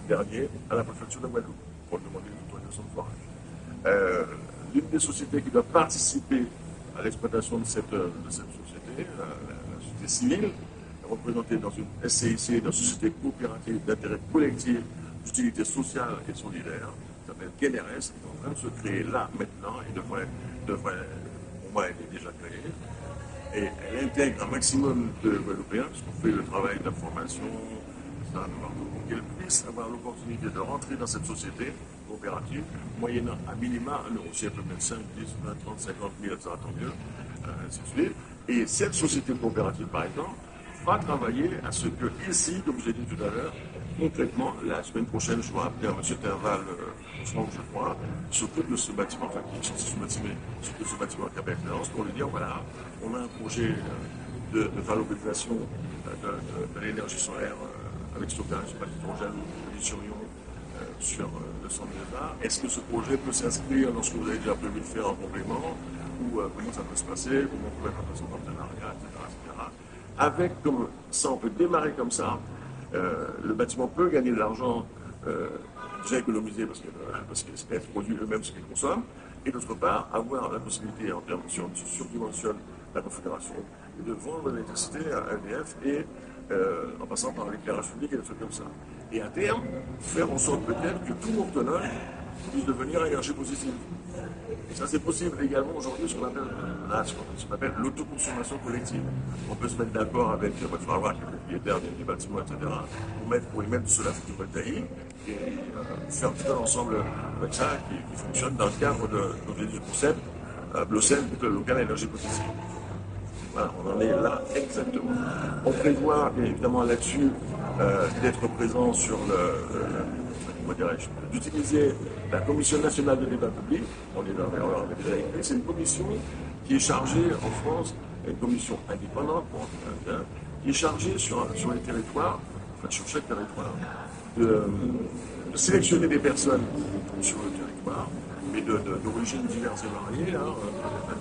dernier à la préfecture de Guadeloupe pour demander l'autorisation de forage. L'une des sociétés qui doit participer à l'exploitation de cette société, la société civile, représentée dans une SCIC, dans une société coopérative d'intérêt collectif, d'utilité sociale et solidaire, qui s'appelle KNRS, qui est en train de se créer là, maintenant, et devrait pour moi, elle est déjà créée. Et elle intègre un maximum de Guadeloupéens, parce qu'on fait le travail d'information, pour qu'elles puissent avoir l'opportunité de rentrer dans cette société coopérative, moyennant à minima un euro. Si elle peut mettre 5, 10, 20, 30, 50 000, ça va tant mieux, ainsi de suite. Et cette société coopérative, par exemple, va travailler à ce que ici, comme j'ai dit tout à l'heure, concrètement, la semaine prochaine, je vais appeler à M. Terval, je crois, s'occupe de ce bâtiment, enfin, qui est censé s'occupe de ce bâtiment à Cap-Excellence, pour lui dire, voilà, on a un projet de valorisation de l'énergie solaire avec stockage, pas d'hydrogène ou lithium sur le centre d'État. Est-ce que ce projet peut s'inscrire dans ce que vous avez déjà prévu de faire en complément, ou comment ça peut se passer, comment on pourrait faire un partenariat, etc. Avec comme ça, on peut démarrer comme ça. Le bâtiment peut gagner de l'argent déjà économisé parce qu'elle produit eux-mêmes ce qu'ils consomment, et d'autre part, avoir la possibilité, en termes si on surdimensionne la configuration, de vendre l'électricité à EDF et en passant par l'éclairage public et des trucs comme ça. Et à terme, faire en sorte peut-être que tout Mourtenol puisse devenir énergie positive. Et ça, c'est possible également aujourd'hui, ce qu'on appelle l'autoconsommation collective. On peut se mettre d'accord avec, il va falloir voir les propriétaires des bâtiments, etc., pour y mettre de cela photovoltaïque et faire tout un ensemble avec ça qui fonctionne dans le cadre du concept BLOSEN, local énergie positive. Voilà, on en est là exactement. On prévoit évidemment là-dessus d'être présent sur d'utiliser la Commission nationale de débat public. On est déjà écrit. C'est une commission qui est chargée en France, une commission indépendante, qui est chargée sur les territoires, enfin sur chaque territoire, de sélectionner des personnes sur le territoire, mais d'origine diverses et variées,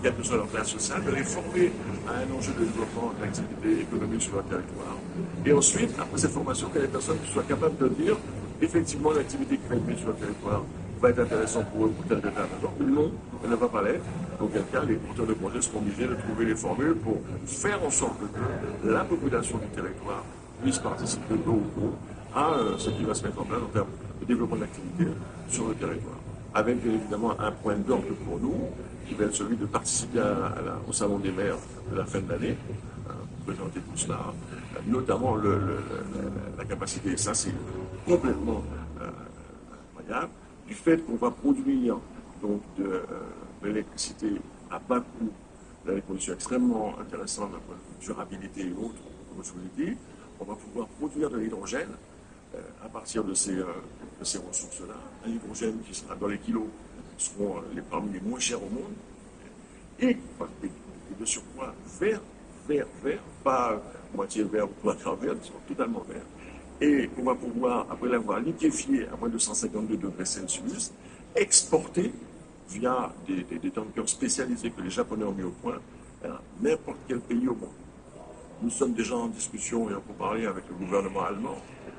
quelle que soit leur classe sociale, de les former à un enjeu de développement de l'activité économique sur leur territoire. Et ensuite, après cette formation, que les personnes soient capables de dire effectivement l'activité qui va être mise sur le territoire va être intéressante pour eux, pour tel état. Non, elle ne va pas l'être. Donc, cas, les porteurs de projets seront obligés de trouver les formules pour faire en sorte que la population du territoire puisse participer peu ou peu à ce qui va se mettre en place en termes de développement de l'activité sur le territoire. avec bien évidemment un point d'ordre pour nous, qui va être celui de participer au Salon des maires de la fin de l'année, pour présenter tout cela, notamment la capacité, ça c'est complètement incroyable, du fait qu'on va produire donc de l'électricité à bas coût, dans des conditions extrêmement intéressantes d'un point de vue durabilité et autres, comme je vous l'ai dit, on va pouvoir produire de l'hydrogène à partir de ces ressources-là. Un hydrogène qui sera dans les kilos, seront parmi les moins chers au monde, et de surcroît vert, pas moitié vert ou pas vert, ils sont totalement verts. Et on va pouvoir, après l'avoir liquéfié à moins de 152 degrés Celsius, exporter via des tankers spécialisés que les Japonais ont mis au point à n'importe quel pays au monde. Nous sommes déjà en discussion et en parler avec le gouvernement allemand,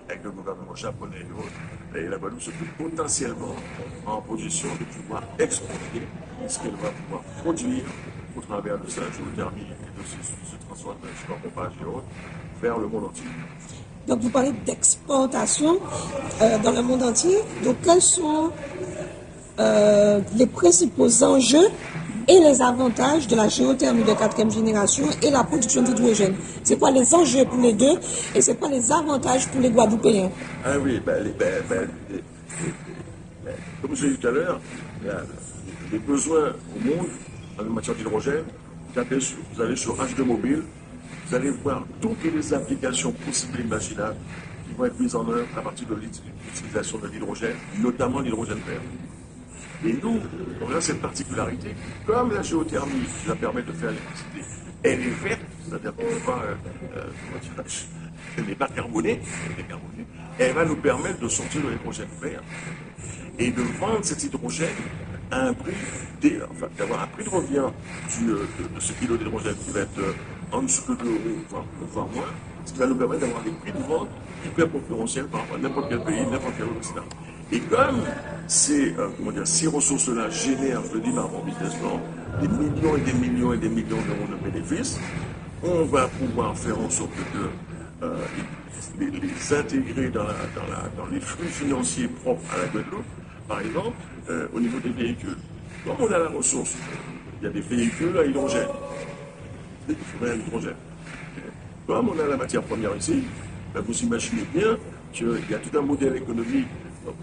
avec le gouvernement japonais et autres. Et la Guadeloupe se trouve potentiellement en position de pouvoir exporter ce qu'elle va pouvoir produire au travers de sa géothermie et de ce transformation en pompage et autres vers le monde entier. Donc vous parlez d'exportation dans le monde entier. Donc quels sont les principaux enjeux et les avantages de la géothermie de 4e génération et la production d'hydrogène? C'est quoi les enjeux pour les deux et c'est quoi les avantages pour les Guadeloupéens? Ah oui, comme je l'ai dit tout à l'heure, les besoins au monde en matière d'hydrogène, vous allez sur H2 Mobile, vous allez voir toutes les applications possibles et imaginables qui vont être mises en œuvre à partir de l'utilisation de l'hydrogène, notamment l'hydrogène vert. Et nous, on a cette particularité, comme la géothermie qui va permettre de faire l'électricité, elle est verte, c'est-à-dire qu'elle n'est pas carbonée, elle va nous permettre de sortir de l'hydrogène vert et de vendre cet hydrogène à un prix, d'avoir un prix de revient de ce kilo d'hydrogène qui va être en dessous de 2 €, voire moins, ce qui va nous permettre d'avoir des prix de vente hyper concurrentiels par rapport à n'importe quel pays, n'importe quel autre, etc. Et comme ces ressources-là génèrent, je le dis par mon business plan, des millions et des millions et des millions d'euros de bénéfices, on va pouvoir faire en sorte de les intégrer dans les flux financiers propres à la Guadeloupe, par exemple, au niveau des véhicules. Comme on a la ressource, il y a des véhicules à hydrogène, Comme on a la matière première ici, ben vous imaginez bien qu'il y a tout un modèle économique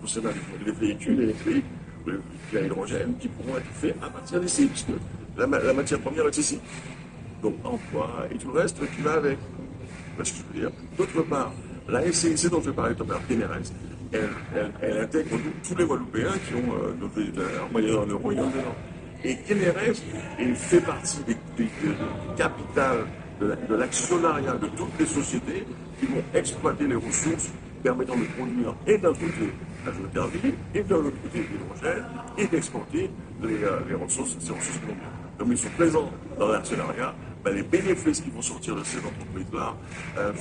concernant les véhicules électriques à hydrogène qui pourront être faits à partir d'ici, puisque la matière première est ici. Donc emploi et tout le reste qui va avec. Parce que je veux dire. D'autre part, la SCIC dont je parlais tout à l'heure, Ténérès, elle intègre tous les Guadeloupéens qui ont en moyenne en euros et en dedans. Et Ténérès, elle fait partie du capital de l'actionnariat de toutes les sociétés qui vont exploiter les ressources permettant de produire et d'un côté la géothermie et de l'autre côté l'hydrogène et d'exporter ces ressources colombiennes. Comme ils sont présents dans l'actionnariat, ben les bénéfices qui vont sortir de ces entreprises-là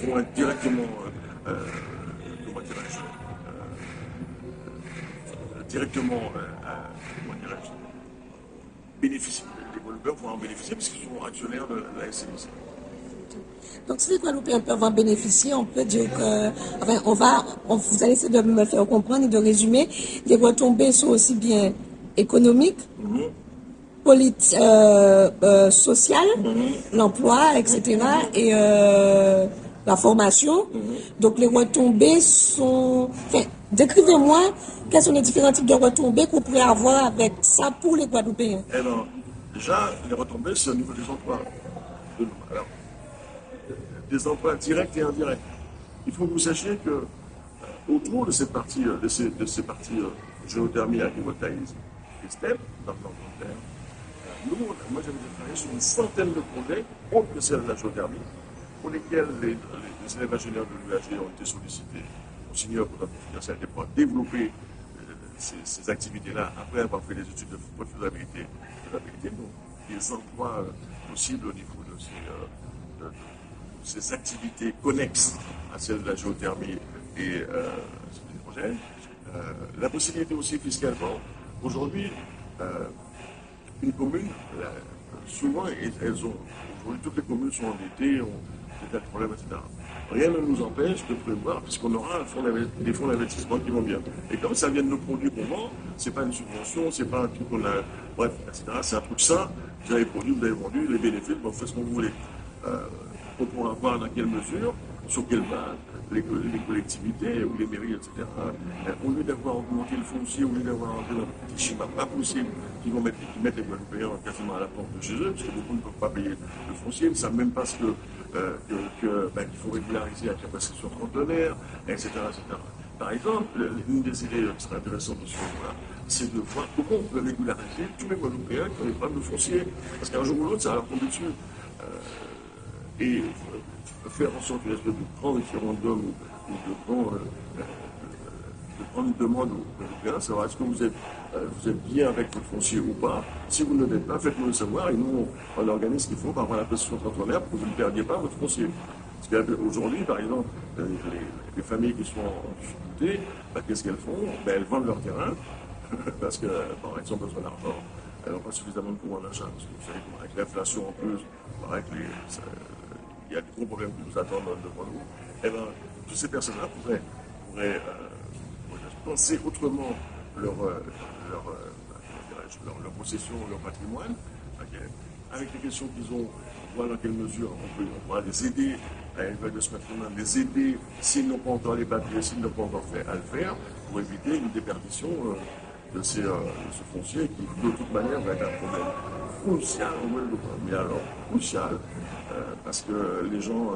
vont être directement, bénéficier. Les Guadeloupéens vont en bénéficier parce qu'ils sont actionnaires de la SCIC. Donc, si les Guadeloupéens peuvent en bénéficier, on peut dire que, vous allez essayer de me faire comprendre et de résumer, les retombées sont aussi bien économiques, sociales, l'emploi, etc., et la formation. Donc, les retombées sont... Enfin, décrivez-moi quels sont les différents types de retombées qu'on pourrait avoir avec ça pour les Guadeloupéens. Alors, déjà, les retombées, c'est au niveau des emplois. Alors, des emplois directs et indirects. Il faut que vous sachiez que autour de ces parties, géothermie, agrivoltaïsme et STEP, dans le terre, moi j'avais travaillé sur une centaine de projets, autres que celle de la géothermie, pour lesquels les élèves ingénieurs de l'UAG ont été sollicités au signé un contrat confidentiel pour développer ces activités-là après avoir fait des études de faisabilité. Donc, des emplois possibles au niveau de ces activités connexes à celles de la géothermie et de l'hydrogène. La possibilité aussi fiscalement, aujourd'hui, une commune, souvent, aujourd'hui toutes les communes sont endettées, ont des tas de problèmes, etc. rien ne nous empêche de prévoir, puisqu'on aura des fonds d'investissement qui vont bien. Et comme ça vient de nos produits qu'on vend, c'est pas une subvention, c'est pas un truc qu'on a, bref, etc. C'est un truc sain. Vous avez produit, vous avez vendu, les bénéfices, vous faites ce que vous voulez. On pourra voir dans quelle mesure, sur quelle base, les collectivités ou les mairies, etc., au lieu d'avoir augmenté le foncier, au lieu d'avoir entré dans un petit schéma pas possible, qui mettent les Guadeloupéens quasiment à la porte de chez eux, parce que beaucoup ne peuvent pas payer le foncier, ne savent même pas qu'il faut régulariser la capacité sur conteneur, etc., etc. Par exemple, l'une des idées qui serait intéressante de ce moment-là, c'est de voir comment on peut régulariser tous les Guadeloupéens qui ont des problèmes de foncier. Parce qu'un jour ou l'autre, ça va leur tomber dessus. Et faire en sorte qu'une espèce de grand référendum ou de prendre une demande aux Guadeloupéens, savoir est-ce que vous êtes bien avec votre foncier ou pas. Si vous ne l'êtes pas, faites-nous le savoir et nous, on organise ce qu'il faut par rapport à la possession conteneur pour que vous ne perdiez pas votre foncier. Parce qu'aujourd'hui, par exemple, les familles qui sont en difficulté, qu'est-ce qu'elles font? Elles vendent leur terrain parce qu'elles ont besoin d'argent. Elles n'ont pas suffisamment de pouvoir d'achat. Parce que vous savez, avec l'inflation en plus, il y a des gros problèmes qui nous attendent devant nous. Eh bien, toutes ces personnes-là pourraient penser autrement leur possession, leur patrimoine, avec les questions qu'ils ont, voir dans quelle mesure on pourra les aider à évaluer ce patrimoine, les aider s'ils n'ont pas encore les papiers, s'ils n'ont pas encore fait à le faire, pour éviter une déperdition de ce foncier qui, de toute manière, va être un problème crucial, mais alors crucial, parce que les gens,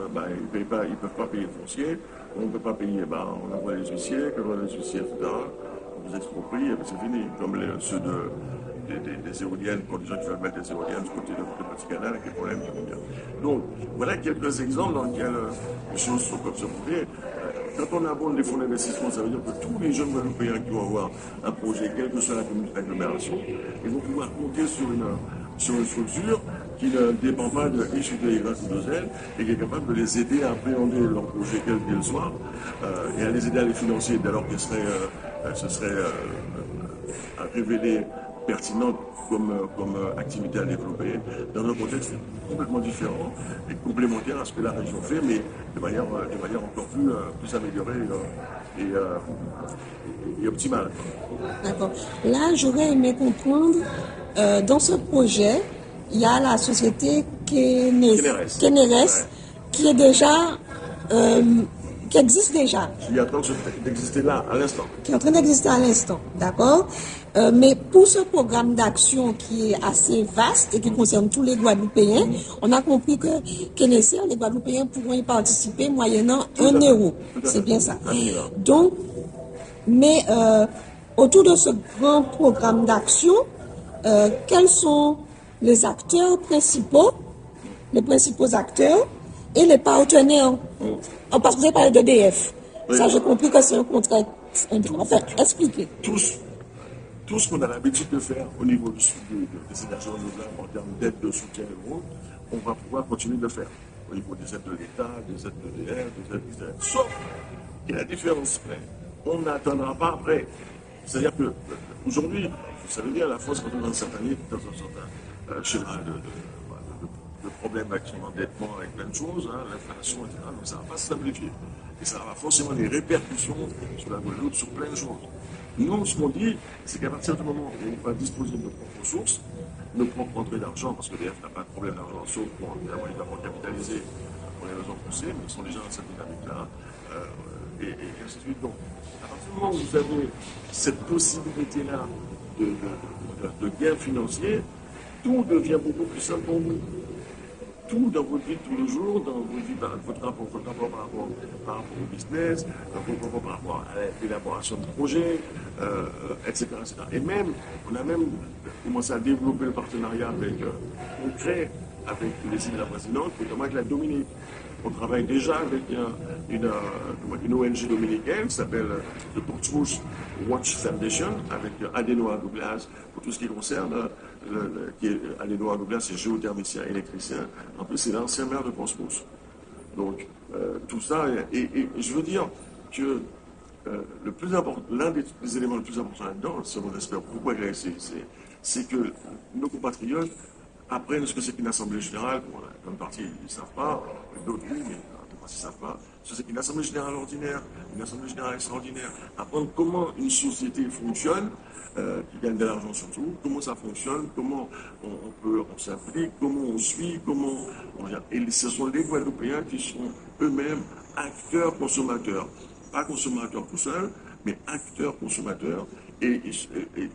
ils ne peuvent pas payer le foncier, on ne peut pas payer, on envoie les huissiers, les huissiers, etc. On vous exproprie, et c'est fini, comme ceux des éoliennes, pour les gens qui veulent mettre des éoliennes du côté de Petit Canal avec des problèmes qui vont bien. Donc, voilà quelques exemples dans lesquels les choses peuvent se prouver. Quand on abonde les fonds d'investissement, ça veut dire que tous les jeunes Guadeloupéens qui vont avoir un projet, quelle que soit l'agglomération, ils vont pouvoir compter sur une structure qui ne dépend pas de X ou de Y ou de Z et qui est capable de les aider à appréhender leur projet, quel qu'il soit, et à les aider à les financer, dès lors que ce serait révélé pertinente comme activité à développer dans un contexte complètement différent et complémentaire à ce que la région fait, mais de manière encore plus améliorée et optimale. D'accord. Là, j'aurais aimé comprendre, dans ce projet, il y a la société Keneres, qui est déjà, qui existe déjà. Qui est en train d'exister là, à l'instant. Qui est en train d'exister à l'instant, d'accord. Mais pour ce programme d'action qui est assez vaste et qui concerne tous les Guadeloupéens, on a compris que Keneser, les Guadeloupéens pourront y participer moyennant 1 euro. C'est bien ça. Donc, mais autour de ce grand programme d'action, quels sont les acteurs principaux, les principaux acteurs et les partenaires? Parce que vous avez parlé d'EDF. Oui. Ça, j'ai compris que c'est un contrat. Enfin, expliquez. Tout ce qu'on a l'habitude de faire au niveau des énergies renouvelables en termes d'aide, de soutien et autres, on va pouvoir continuer de le faire. Au niveau des aides de l'État, des aides d'EDF, des aides d'ISRA. Sauf qu'il y a la différence près. On n'attendra pas après. C'est-à-dire que aujourd'hui, vous savez bien, la France, quand on est dans un certain schéma de problèmes avec son endettement, avec plein de choses, l'inflation, etc. Donc ça ne va pas se simplifier. Et ça aura forcément des répercussions sur la Guadeloupe, sur plein de choses. Nous, ce qu'on dit, c'est qu'à partir du moment où on va disposer de nos propres ressources, nos propres entrées d'argent, parce que l'EDF n'a pas de problème d'argent, sauf pour évidemment capitaliser pour les raisons qu'on sait, mais ils sont déjà dans cette dynamique-là, et ainsi de suite. Donc, à partir du moment où vous avez cette possibilité-là de gains financiers, tout devient beaucoup plus simple pour vous. Tout dans votre vie de tous les jours, dans votre vie, votre rapport par rapport au business, votre rapport par rapport à l'élaboration de projets, etc., etc. Et même, on a même commencé à développer le partenariat concret avec les îles de la Présidente, notamment avec la Dominique. On travaille déjà avec une ONG dominicaine qui s'appelle le Portsmouth Watch Foundation, avec Adenoa Douglas, pour tout ce qui concerne Adenoa Douglas, c'est géothermicien, électricien. En plus, c'est l'ancien maire de Portsmouth. Donc, tout ça, et je veux dire que l'un des éléments les plus importants là-dedans, c'est mon espère pour progresser, c'est que nos compatriotes apprennent ce que c'est qu'une assemblée générale. Comme partie, ils ne savent pas, d'autres oui, mais parce qu'ils ne savent pas, c'est qu'une assemblée générale ordinaire, une assemblée générale extraordinaire, apprendre comment une société fonctionne, qui gagne de l'argent surtout, comment ça fonctionne, comment on s'applique, comment on suit, et ce sont les Guadeloupéens qui sont eux-mêmes acteurs consommateurs, pas consommateurs tout seuls, mais acteurs consommateurs, et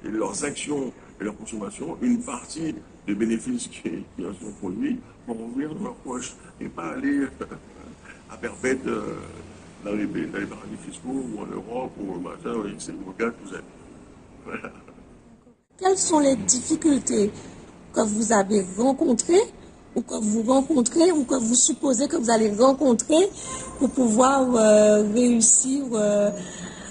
leurs actions et leur consommation, une partie des bénéfices qui en sont produits vont revenir dans leur poche et pas aller à perpète dans les paradis fiscaux ou en Europe ou au matin, c'est le cas que vous êtes. Voilà. Quelles sont les difficultés que vous avez rencontrées ou que vous rencontrez ou que vous supposez que vous allez rencontrer pour pouvoir réussir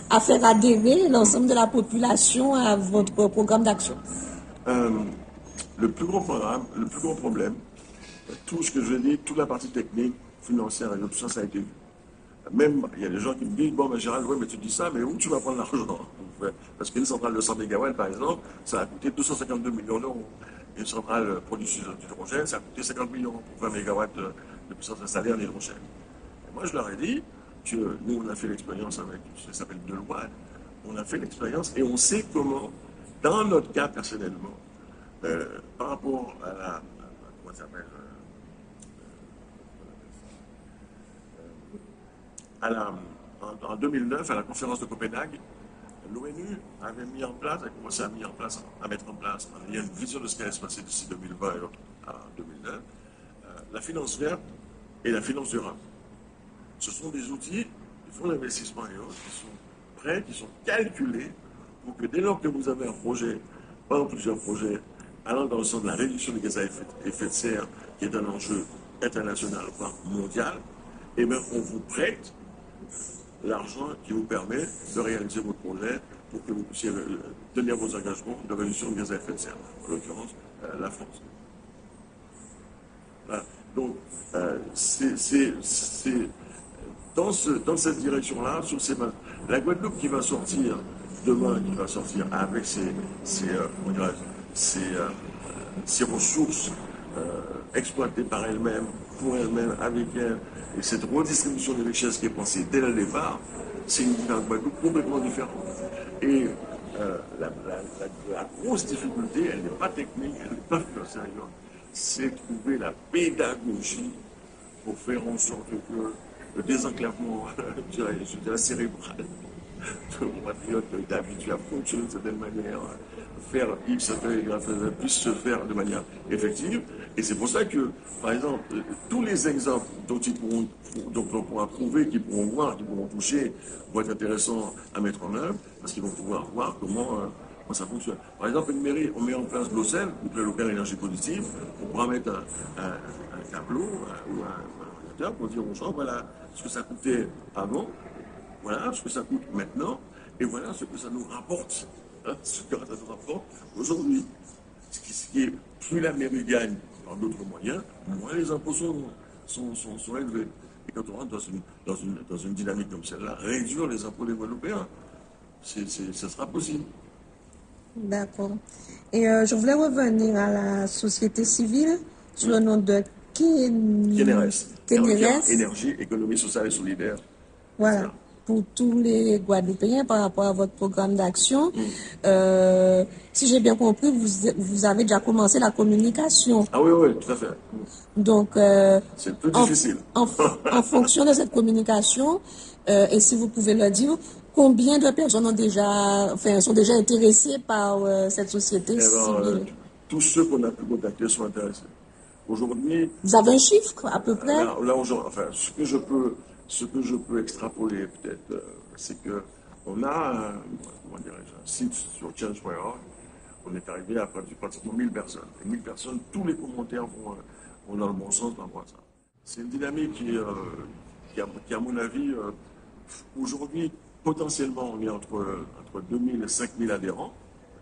à faire adhérer l'ensemble de la population à votre programme d'action? Le plus gros problème, tout ce que je dis, toute la partie technique, financière, et tout ça, ça a été vu. Même, il y a des gens qui me disent, bon, mais Gérald, ouais, mais tu dis ça, mais où tu vas prendre l'argent? Parce qu'une centrale de 100 MW, par exemple, ça a coûté 252 millions d'euros. Une centrale productrice d'hydrogène, ça a coûté 50 millions pour 20 MW de puissance installée en hydrogène. Et moi, je leur ai dit que nous, on a fait l'expérience avec, ça s'appelle Deloitte, on a fait l'expérience et on sait comment, dans notre cas personnellement, par rapport à la, comment ça s'appelle, en 2009, à la conférence de Copenhague, l'ONU avait mis en place, a commencé à mettre en place, il y a une vision de ce qui allait se passer d'ici 2020 à 2009, la finance verte et la finance durable. Ce sont des outils, des fonds d'investissement et autres, qui sont prêts, qui sont calculés pour que dès lors que vous avez un projet, pas plusieurs projets, allant dans le sens de la réduction des gaz à effet de serre, qui est un enjeu international, voire mondial, eh bien, on vous prête l'argent qui vous permet de réaliser votre projet pour que vous puissiez tenir vos engagements de réduction de gaz à effet de serre, en l'occurrence la France. Voilà. Donc, c'est dans cette direction-là, la Guadeloupe qui va sortir demain, qui va sortir avec ses ressources exploitées par elle-même, pour elle-même, avec elle, et cette redistribution des richesses qui est pensée dès le départ, c'est une Guadeloupe complètement différente. Et la grosse difficulté, elle n'est pas technique, elle n'est pas financière, c'est trouver la pédagogie pour faire en sorte que le désenclavement, je dirais cérébral, de compatriotes est habitué à fonctionner de certaine manière, faire X puisse se faire de manière effective. Et c'est pour ça que, par exemple, tous les exemples dont on pourra prouver, qu'ils pourront voir, qu'ils pourront toucher, vont être intéressants à mettre en œuvre, parce qu'ils vont pouvoir voir comment ça fonctionne. Par exemple, une mairie, on met en place l'OCEL, le local énergie positive, on pourra mettre un tableau ou un ordinateur pour dire aux gens, voilà ce que ça coûtait avant, voilà ce que ça coûte maintenant, et voilà ce que ça nous rapporte, ce que ça nous rapporte aujourd'hui. Ce qui est, plus la mairie gagne par d'autres moyens, moins les impôts sont élevés. Et quand on rentre dans une dynamique comme celle-là, réduire les impôts des Guadeloupéens, ça sera possible. D'accord. Et je voulais revenir à la société civile sous le nom de KNRS. KNRS. Énergie, économie sociale et solidaire. Voilà. Pour tous les Guadeloupéens par rapport à votre programme d'action. Si j'ai bien compris, vous avez déjà commencé la communication. Ah oui, tout à fait. Donc, c'est plus difficile. En fonction de cette communication, et si vous pouvez le dire, combien de personnes sont déjà intéressées par cette société civile? Tous ceux qu'on a pu contacter sont intéressés. Aujourd'hui. Vous avez un chiffre à peu près? Ce que je peux extrapoler peut-être, c'est que on a un site sur change.org. On est arrivé à pratiquement 1000 personnes. Et 1000 personnes, tous les commentaires vont dans le bon sens par rapport à ça. C'est une dynamique qui à mon avis, aujourd'hui, potentiellement, on est entre 2000 et 5000 adhérents,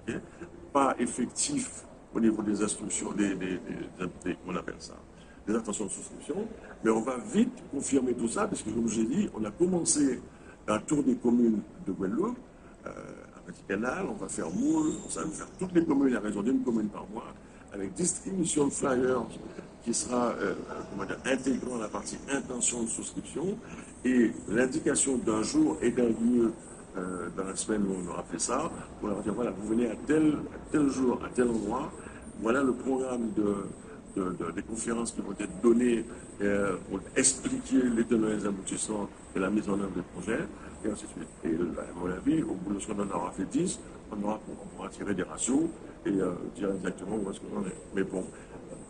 okay, pas effectifs au niveau des instructions, on appelle ça, des intentions de souscription, mais on va vite confirmer tout ça, parce que comme j'ai dit, on a commencé un tour des communes de Guadeloupe, avec Canal, on va faire Moule, on va faire toutes les communes à raison d'une commune par mois, avec distribution de flyers qui sera comment dire, intégrant la partie intention de souscription et l'indication d'un jour et d'un lieu dans la semaine où on aura fait ça, pour leur dire voilà, vous venez à tel jour, à tel endroit, voilà le programme des conférences qui vont être données pour expliquer les tenants et les aboutissants de la mise en œuvre des projets, et ainsi de suite. Et à mon avis, au bout de ce qu'on en aura fait 10, on pourra tirer des ratios et dire exactement où est-ce qu'on en est. Mais bon,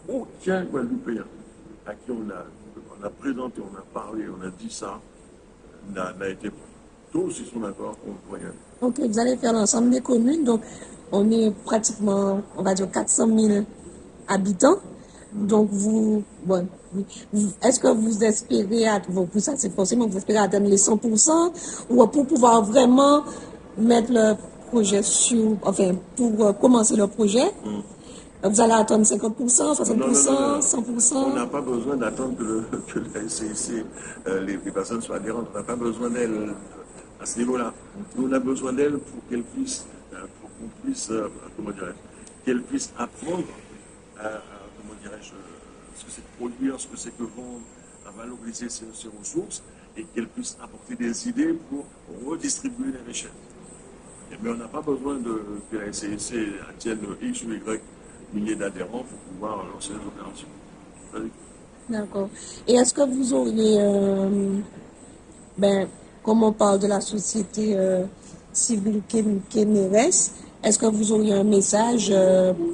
aucun Guadeloupéen à qui on a présenté, on a parlé, on a dit ça, n'a été tous ils sont d'accord qu'on pourrait y aller. Ok, vous allez faire l'ensemble des communes, donc on est pratiquement, on va dire 400 000 habitants. Donc bon, est-ce que vous espérez, pour ça c'est forcément, vous espérez atteindre les 100% ou pour pouvoir vraiment mettre le projet enfin, pour commencer le projet, vous allez attendre 50%, 60%, 100%? On n'a pas besoin d'attendre que la SCIC, les personnes soient adhérentes. On n'a pas besoin d'elles à ce niveau-là. Nous, on a besoin d'elles pour qu'elles puissent, qu'on puisse, comment dirais-je, qu'elles puissent apprendre comment dirais-je, ce que c'est que produire, ce que c'est que vendre, à valoriser ces ressources et qu'elles puissent apporter des idées pour redistribuer les richesses. Mais on n'a pas besoin que la SCIC tienne X ou Y milliers d'adhérents pour pouvoir lancer les opérations. D'accord. Et est-ce que vous auriez, comme on parle de la société civile Kémérès, est-ce que vous auriez un message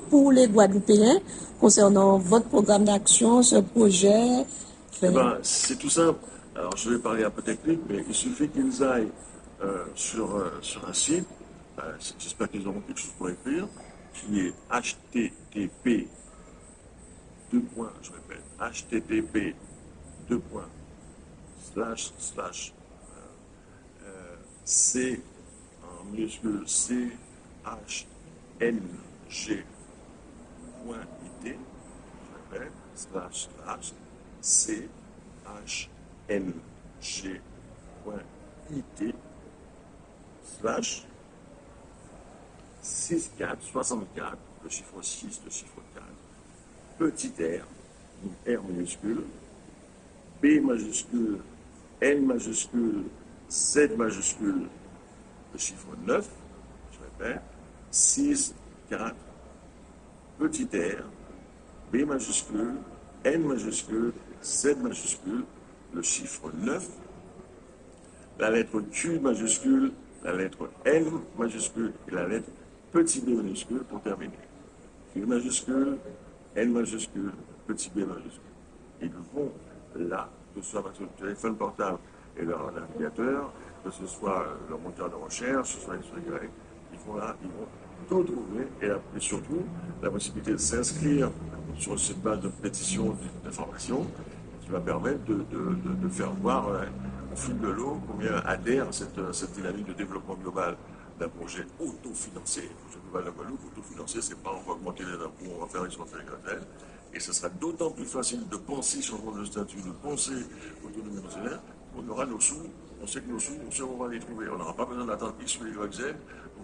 pour les Guadeloupéens concernant votre programme d'action, ce projet? C'est tout simple. Alors, je vais parler un peu technique, mais il suffit qu'ils aillent sur un site, j'espère qu'ils auront quelque chose pour écrire, qui est http http c en minuscule chng.it, je répète, chng.it slash 6464, le chiffre 6, le chiffre 4, petit r, donc R minuscule, B majuscule, N majuscule, Z majuscule, le chiffre 9, je répète, 6, 4, petit r, B majuscule, N majuscule, Z majuscule, le chiffre 9, la lettre Q majuscule, la lettre N majuscule et la lettre petit b minuscule pour terminer. Q majuscule, N majuscule, petit b majuscule. Ils vont là, que ce soit avec leur téléphone portable et leur navigateur, que ce soit leur moteur de recherche, que ce soit Y, ils vont là, ils vont tout trouver et surtout la possibilité de s'inscrire sur cette base de pétition d'information qui va permettre de faire voir au fil de l'eau combien adhère à cette dynamique de développement global d'un projet autofinancé. Le projet global de la Guadeloupe, autofinancé, c'est pas on va augmenter les impôts, on va faire les transferts gratuits. Et ce sera d'autant plus facile de penser changement de statut, de penser autonomie nationale, on aura nos sous, on sait que nos sous, on sait où on va les trouver. On n'aura pas besoin d'attendre X ou Y, Z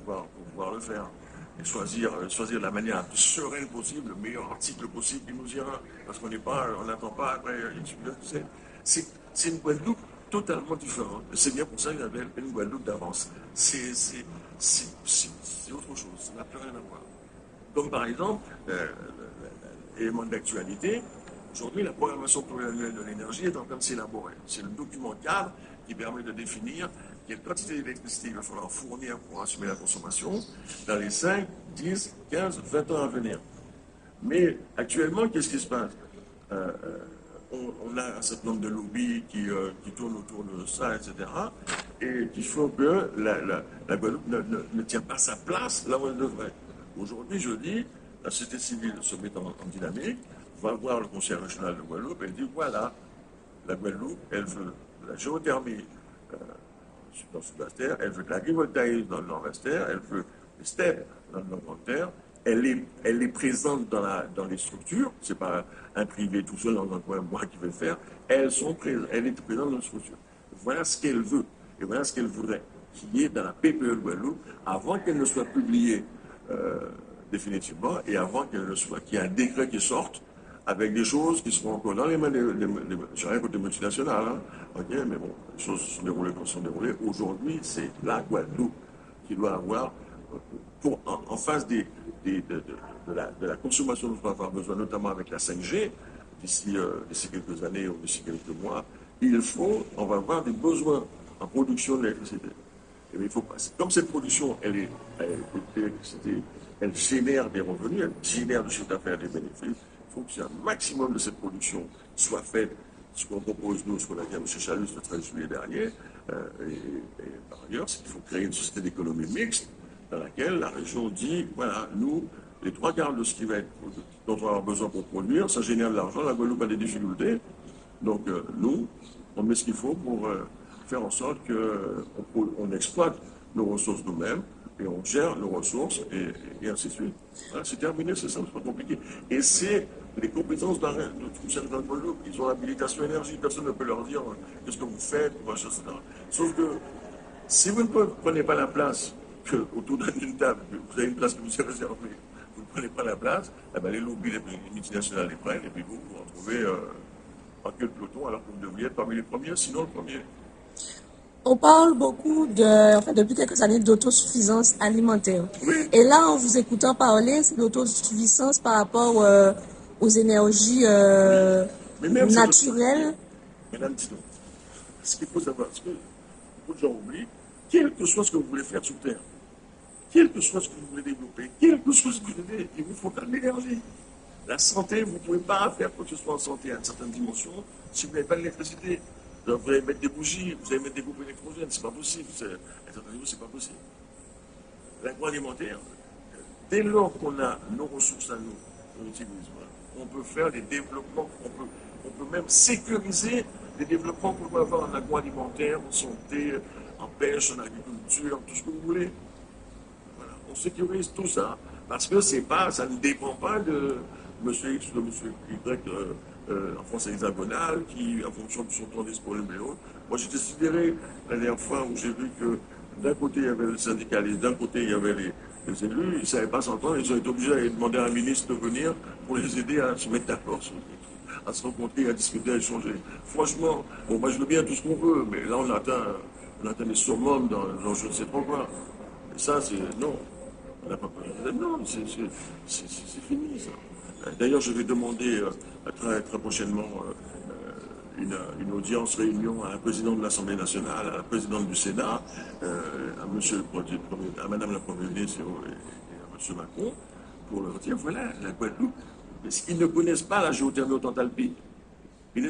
pour pouvoir le faire. Et choisir la manière la plus sereine possible, le meilleur article possible qui nous ira. Parce qu'on n'attend pas après X ou Y, Z. C'est une Guadeloupe totalement différente. C'est bien pour ça qu'il appelle une Guadeloupe d'avance. C'est autre chose, ça n'a plus rien à voir. Comme par exemple, élément d'actualité, aujourd'hui la programmation pluriannuelle de l'énergie est en train de s'élaborer. C'est le document cadre qui permet de définir quelle quantité d'électricité il va falloir fournir pour assumer la consommation dans les 5, 10, 15, 20 ans à venir. Mais actuellement, qu'est-ce qui se passe? On a un certain nombre de lobbies qui tournent autour de ça, etc. Et qui font que la Guadeloupe ne tient pas sa place là où elle devrait. Aujourd'hui, je dis, la société civile se met en dynamique, va voir le conseil régional de Guadeloupe et dit voilà, la Guadeloupe, elle veut de la géothermie dans le sud-Est-Terre, elle veut de l'agrivoltaïsme dans le nord-Est-Terre, elle veut des steppes dans le nord-Est-Terre. Elle est présente dans les structures, c'est pas un privé tout seul dans un coin moi qui vais le faire, elle est présente dans les structures. Voilà ce qu'elle veut, et voilà ce qu'elle voudrait, qui est dans la PPE de Guadeloupe, avant qu'elle ne soit publiée définitivement, et avant qu'il y ait un décret qui sorte avec des choses qui seront encore dans les mains j'ai rien contre les multinationales, hein, ok, mais bon, les choses se sont déroulées comme se sont déroulées. Aujourd'hui, c'est la Guadeloupe qui doit avoir, en face de la consommation dont on va avoir besoin, notamment avec la 5G, d'ici quelques années ou d'ici quelques mois, on va avoir des besoins en production d'électricité. Et il faut pas, comme cette production, elle génère des revenus, elle génère du chiffre d'affaires, des bénéfices, il faut que un maximum de cette production soit faite, ce qu'on propose nous, ce qu'on a dit à M. Chalus le 13 juillet dernier, et par ailleurs, c'est qu'il faut créer une société d'économie mixte dans laquelle la région dit, voilà, nous, les trois quarts de ce qui va être, dont on va avoir besoin pour produire, ça génère de l'argent, la Guadeloupe a des difficultés, donc nous, on met ce qu'il faut pour faire en sorte qu'on exploite nos ressources nous-mêmes et on gère nos ressources et ainsi de suite. Voilà, c'est terminé, c'est ça, c'est pas compliqué. Et c'est les compétences de tout ça dans le Guadeloupe. Ils ont l'habilitation énergie, personne ne peut leur dire qu'est-ce que vous faites, etc. Sauf que si vous ne prenez pas la place autour d'une table, vous avez une place que vous avez réservée, vous ne prenez pas la place, eh ben les lobbies, les multinationales les prennent et puis vous vous retrouvez en queue de peloton alors que vous devriez être parmi les premiers, sinon le premier. On parle beaucoup depuis quelques années d'autosuffisance alimentaire. Oui. Et là, en vous écoutant parler, c'est l'autosuffisance par rapport aux énergies naturelles. Mesdames, dites-donc, ce qu'il faut savoir, ce que beaucoup de gens oublient, quel que soit ce que vous voulez faire sur Terre, quel que soit ce que vous voulez développer, quel que soit ce que vous voulez, il vous faut de l'énergie. La santé, vous ne pouvez pas faire quoi que ce soit en santé à une certaine dimension si vous n'avez pas d'électricité. Vous allez mettre des bougies, vous allez mettre des groupes électrogènes, c'est pas possible. À un certain niveau, c'est pas possible. L'agroalimentaire, dès lors qu'on a nos ressources à nous, on utilise, voilà, on peut faire des développements, on peut même sécuriser les développements qu'on peut avoir en agroalimentaire, en santé, en pêche, en agriculture, tout ce que vous voulez. Voilà, on sécurise tout ça parce que ça ne dépend pas de M. X ou de M. Y en France hexagonale qui, en fonction de son temps disponible et autres. Moi, j'étais sidéré la dernière fois où j'ai vu que d'un côté, il y avait le syndicaliste, d'un côté, il y avait les élus, ils ne savaient pas s'entendre, ils ont été obligés d'aller demander à un ministre de venir pour les aider à se mettre d'accord, à se rencontrer, à discuter, à échanger. Franchement, bon, moi je veux bien tout ce qu'on veut, mais là on atteint les summums dans je ne sais trop quoi. Et ça, non, on n'a pas non, c'est fini ça. D'ailleurs, je vais demander très prochainement une audience, réunion à la présidente de l'Assemblée nationale, à la présidente du Sénat, à Madame la Première ministre et à Monsieur Macron, pour leur dire, voilà, la Guadeloupe, parce qu'ils ne connaissent pas la géothermie haute enthalpie. Ils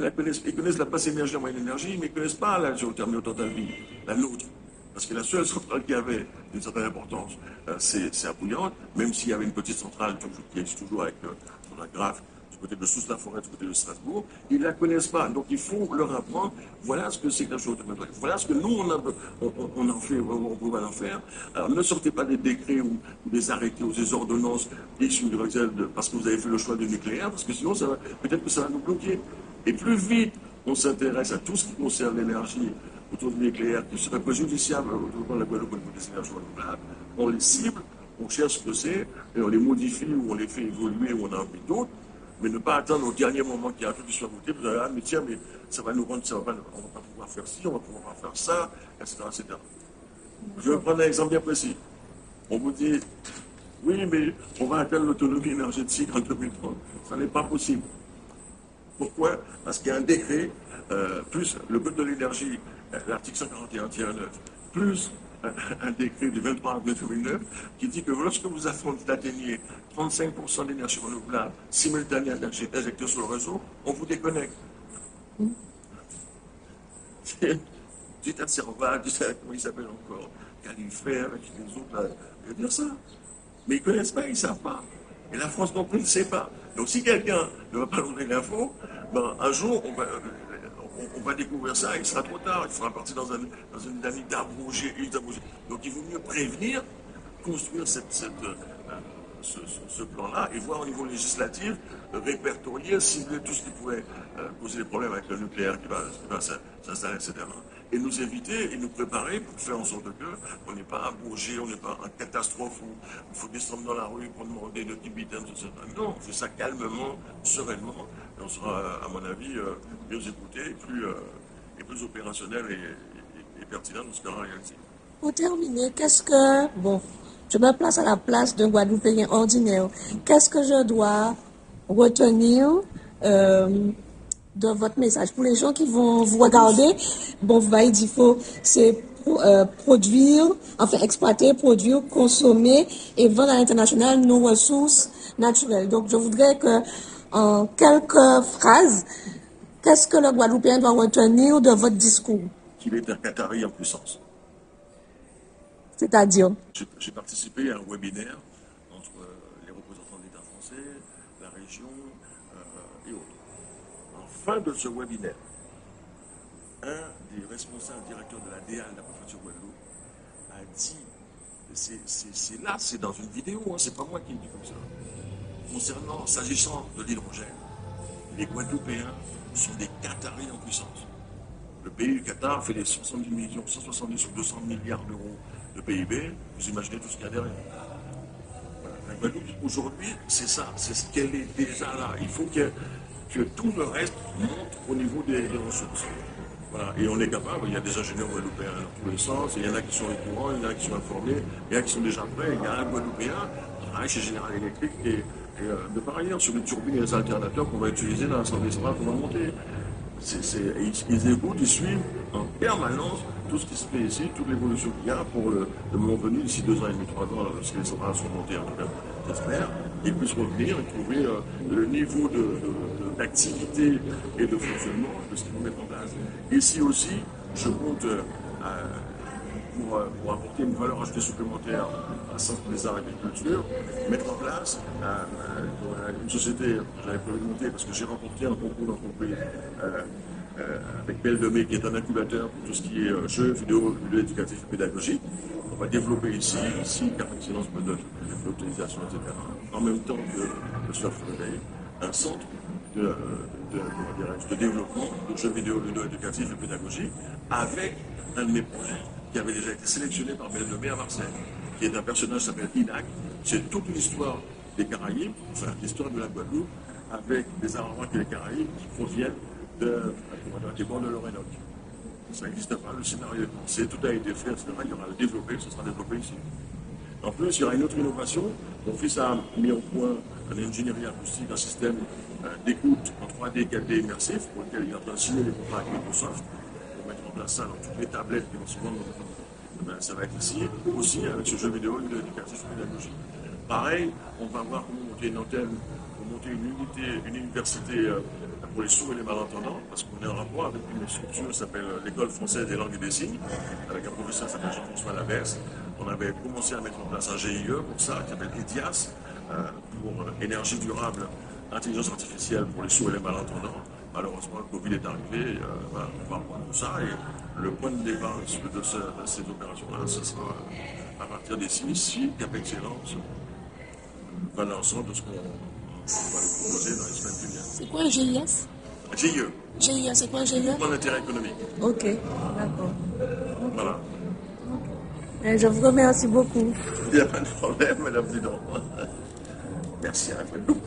connaissent la basse énergie en moyenne énergie, mais ils ne connaissent pas la géothermie haute enthalpie, la nôtre. Parce que la seule centrale qui avait une certaine importance, c'est à Bouillante, même s'il y avait une petite centrale qui existe toujours avec sur la Graffe, du côté de Sousse-la-Forêt, du côté de Strasbourg, ils ne la connaissent pas. Donc il faut leur apprendre, voilà ce que c'est que la chose, voilà ce que nous, on en fait, on peut en faire. Alors ne sortez pas des décrets ou des arrêtés ou des ordonnances X ou Y parce que vous avez fait le choix du nucléaire, parce que sinon, peut-être que ça va nous bloquer. Et plus vite on s'intéresse à tout ce qui concerne l'énergie autour du nucléaire, qui serait préjudiciable autour de la Guadeloupe au niveau des énergies renouvelables, on les cible, on cherche ce que c'est, et on les modifie ou on les fait évoluer ou on en met d'autres, mais ne pas attendre au dernier moment qu'il y a un truc qui soit voté, vous allez, ah mais tiens, mais ça va nous rendre, on va pas pouvoir faire ci, on va pouvoir faire ça, etc., etc. Je vais prendre un exemple bien précis. On vous dit, oui, mais on va atteindre l'autonomie énergétique en 2030. Ça n'est pas possible. Pourquoi? Parce qu'il y a un décret, plus le code de l'énergie, l'article 141-9, plus un décret du 23 avril 2009 qui dit que lorsque vous atteignez 35% d'énergie renouvelable simultanée injectée sur le réseau, on vous déconnecte. Dites à Servat, dites à comment il s'appelle encore, Califère, et les autres, là, je veux dire ça. Mais ils ne connaissent pas, ils ne savent pas. Et la France non plus ne sait pas. Donc si quelqu'un ne va pas donner l'info, ben, un jour, on va découvrir ça et il sera trop tard. Il fera partie dans une dynamique d'abrogé. Donc il vaut mieux prévenir, construire ce plan-là et voir au niveau législatif, répertorier, cibler tout ce qui pourrait poser des problèmes avec le nucléaire qui va s'installer, etc. et nous éviter et nous préparer pour faire en sorte qu'on n'est pas abrogé, on n'est pas en catastrophe où il faut descendre dans la rue pour demander de dividendes, etc. Non, on fait ça calmement, sereinement, et on sera, à mon avis, mieux écouté et plus opérationnel et pertinent dans ce cas-là en réalité. Pour terminer, bon, je me place à la place d'un Guadeloupéen ordinaire. Qu'est-ce que je dois retenir de votre message? Pour les gens qui vont vous regarder, bon, vous voyez, il faut, c'est produire, enfin exploiter, produire, consommer et vendre à l'international nos ressources naturelles. Donc, je voudrais que, en quelques phrases, qu'est-ce que le Guadeloupéen doit retenir de votre discours? Qu'il est un Qatari en puissance. C'est-à-dire? J'ai participé à un webinaire entre les représentants de l'État français, la région et autres. En fin de ce webinaire, un des responsables directeurs de la DA de la préfecture Guadeloupe a dit, c'est dans une vidéo, hein, c'est pas moi qui le dis comme ça, s'agissant de l'hydrogène, les Guadeloupéens sont des Qataris en puissance. Le pays du Qatar fait des 170 millions, 170 ou 200 milliards d'euros de PIB, vous imaginez tout ce qu'il y a derrière. Voilà. La Guadeloupe, aujourd'hui, c'est ça, c'est ce qu'elle est déjà là. Il faut que tout le reste monte au niveau des ressources. Voilà. Et on est capable, il y a des ingénieurs guadeloupéens dans tous les sens, il y en a qui sont au courant, il y en a qui sont informés, il y en a qui sont déjà prêts, il y a un Guadeloupéen qui travaille chez Général Electric et de par ailleurs sur les turbines et les alternateurs qu'on va utiliser dans l'Assemblée nationale qu'on va monter. Ils écoutent, ils suivent en permanence tout ce qui se fait ici, toute l'évolution qu'il y a pour le moment venu, d'ici 2 ans et demi, 3 ans, lorsque les centrales seront montées, en tout cas, j'espère, ils puissent revenir et trouver le niveau d'activité et de fonctionnement de ce qu'ils vont mettre en place. Ici aussi, je compte pour apporter une valeur ajoutée supplémentaire à Centre des Arts et Agriculture, mettre en place une société que j'avais prévu de monter parce que j'ai remporté un concours d'entreprise avec Belle de Mai qui est un incubateur pour tout ce qui est jeux, vidéo éducatifs et pédagogiques. On va développer ici Cap Excellence de l'optimisation, etc. En même temps que le surf un centre de développement de jeux vidéo ludo-éducatifs et pédagogiques avec un de mes projets qui avait déjà été sélectionné par Belle de Mai à Marseille, qui est un personnage qui s'appelle Inac. C'est toute l'histoire des Caraïbes, enfin l'histoire de la Guadeloupe, avec des Arawaks et les Caraïbes qui proviennent des bords de l'Orénoque. Ça n'existe pas, le scénario est pensé, tout a été fait, etc. Il y aura le développé, ce sera développé ici. En plus, il y aura une autre innovation. Mon fils a mis au point en ingénierie acoustique un système d'écoute en 3D, 4D immersif, pour lequel il est en train de signer les contrats avec Microsoft, pour mettre en place ça dans toutes les tablettes qui vont se vendre. Ça va être ici, aussi avec ce jeu vidéo éducatif et pédagogique. Pareil, on va voir comment monter une antenne, pour monter une université pour les sourds et les malentendants, parce qu'on est en rapport avec une structure qui s'appelle l'École française des langues et des signes, avec un professeur qui s'appelle Jean-François Labesse. On avait commencé à mettre en place un GIE pour ça, qui s'appelle ETIAS, pour énergie durable, intelligence artificielle pour les sourds et les malentendants. Malheureusement, le Covid est arrivé, on va reprendre tout ça, et le point de départ de cette opération-là, ce sera à partir d'ici, Cap Excellence va l'ensemble de ce qu'on va lui proposer dans les semaines qui viennent. C'est quoi un GIS? GIE. GIE, c'est quoi un GIE? Point d'intérêt économique. Ok, d'accord. Voilà. Et je vous remercie beaucoup. Il n'y a pas de problème, Madame Didon. Merci à la Guadeloupe.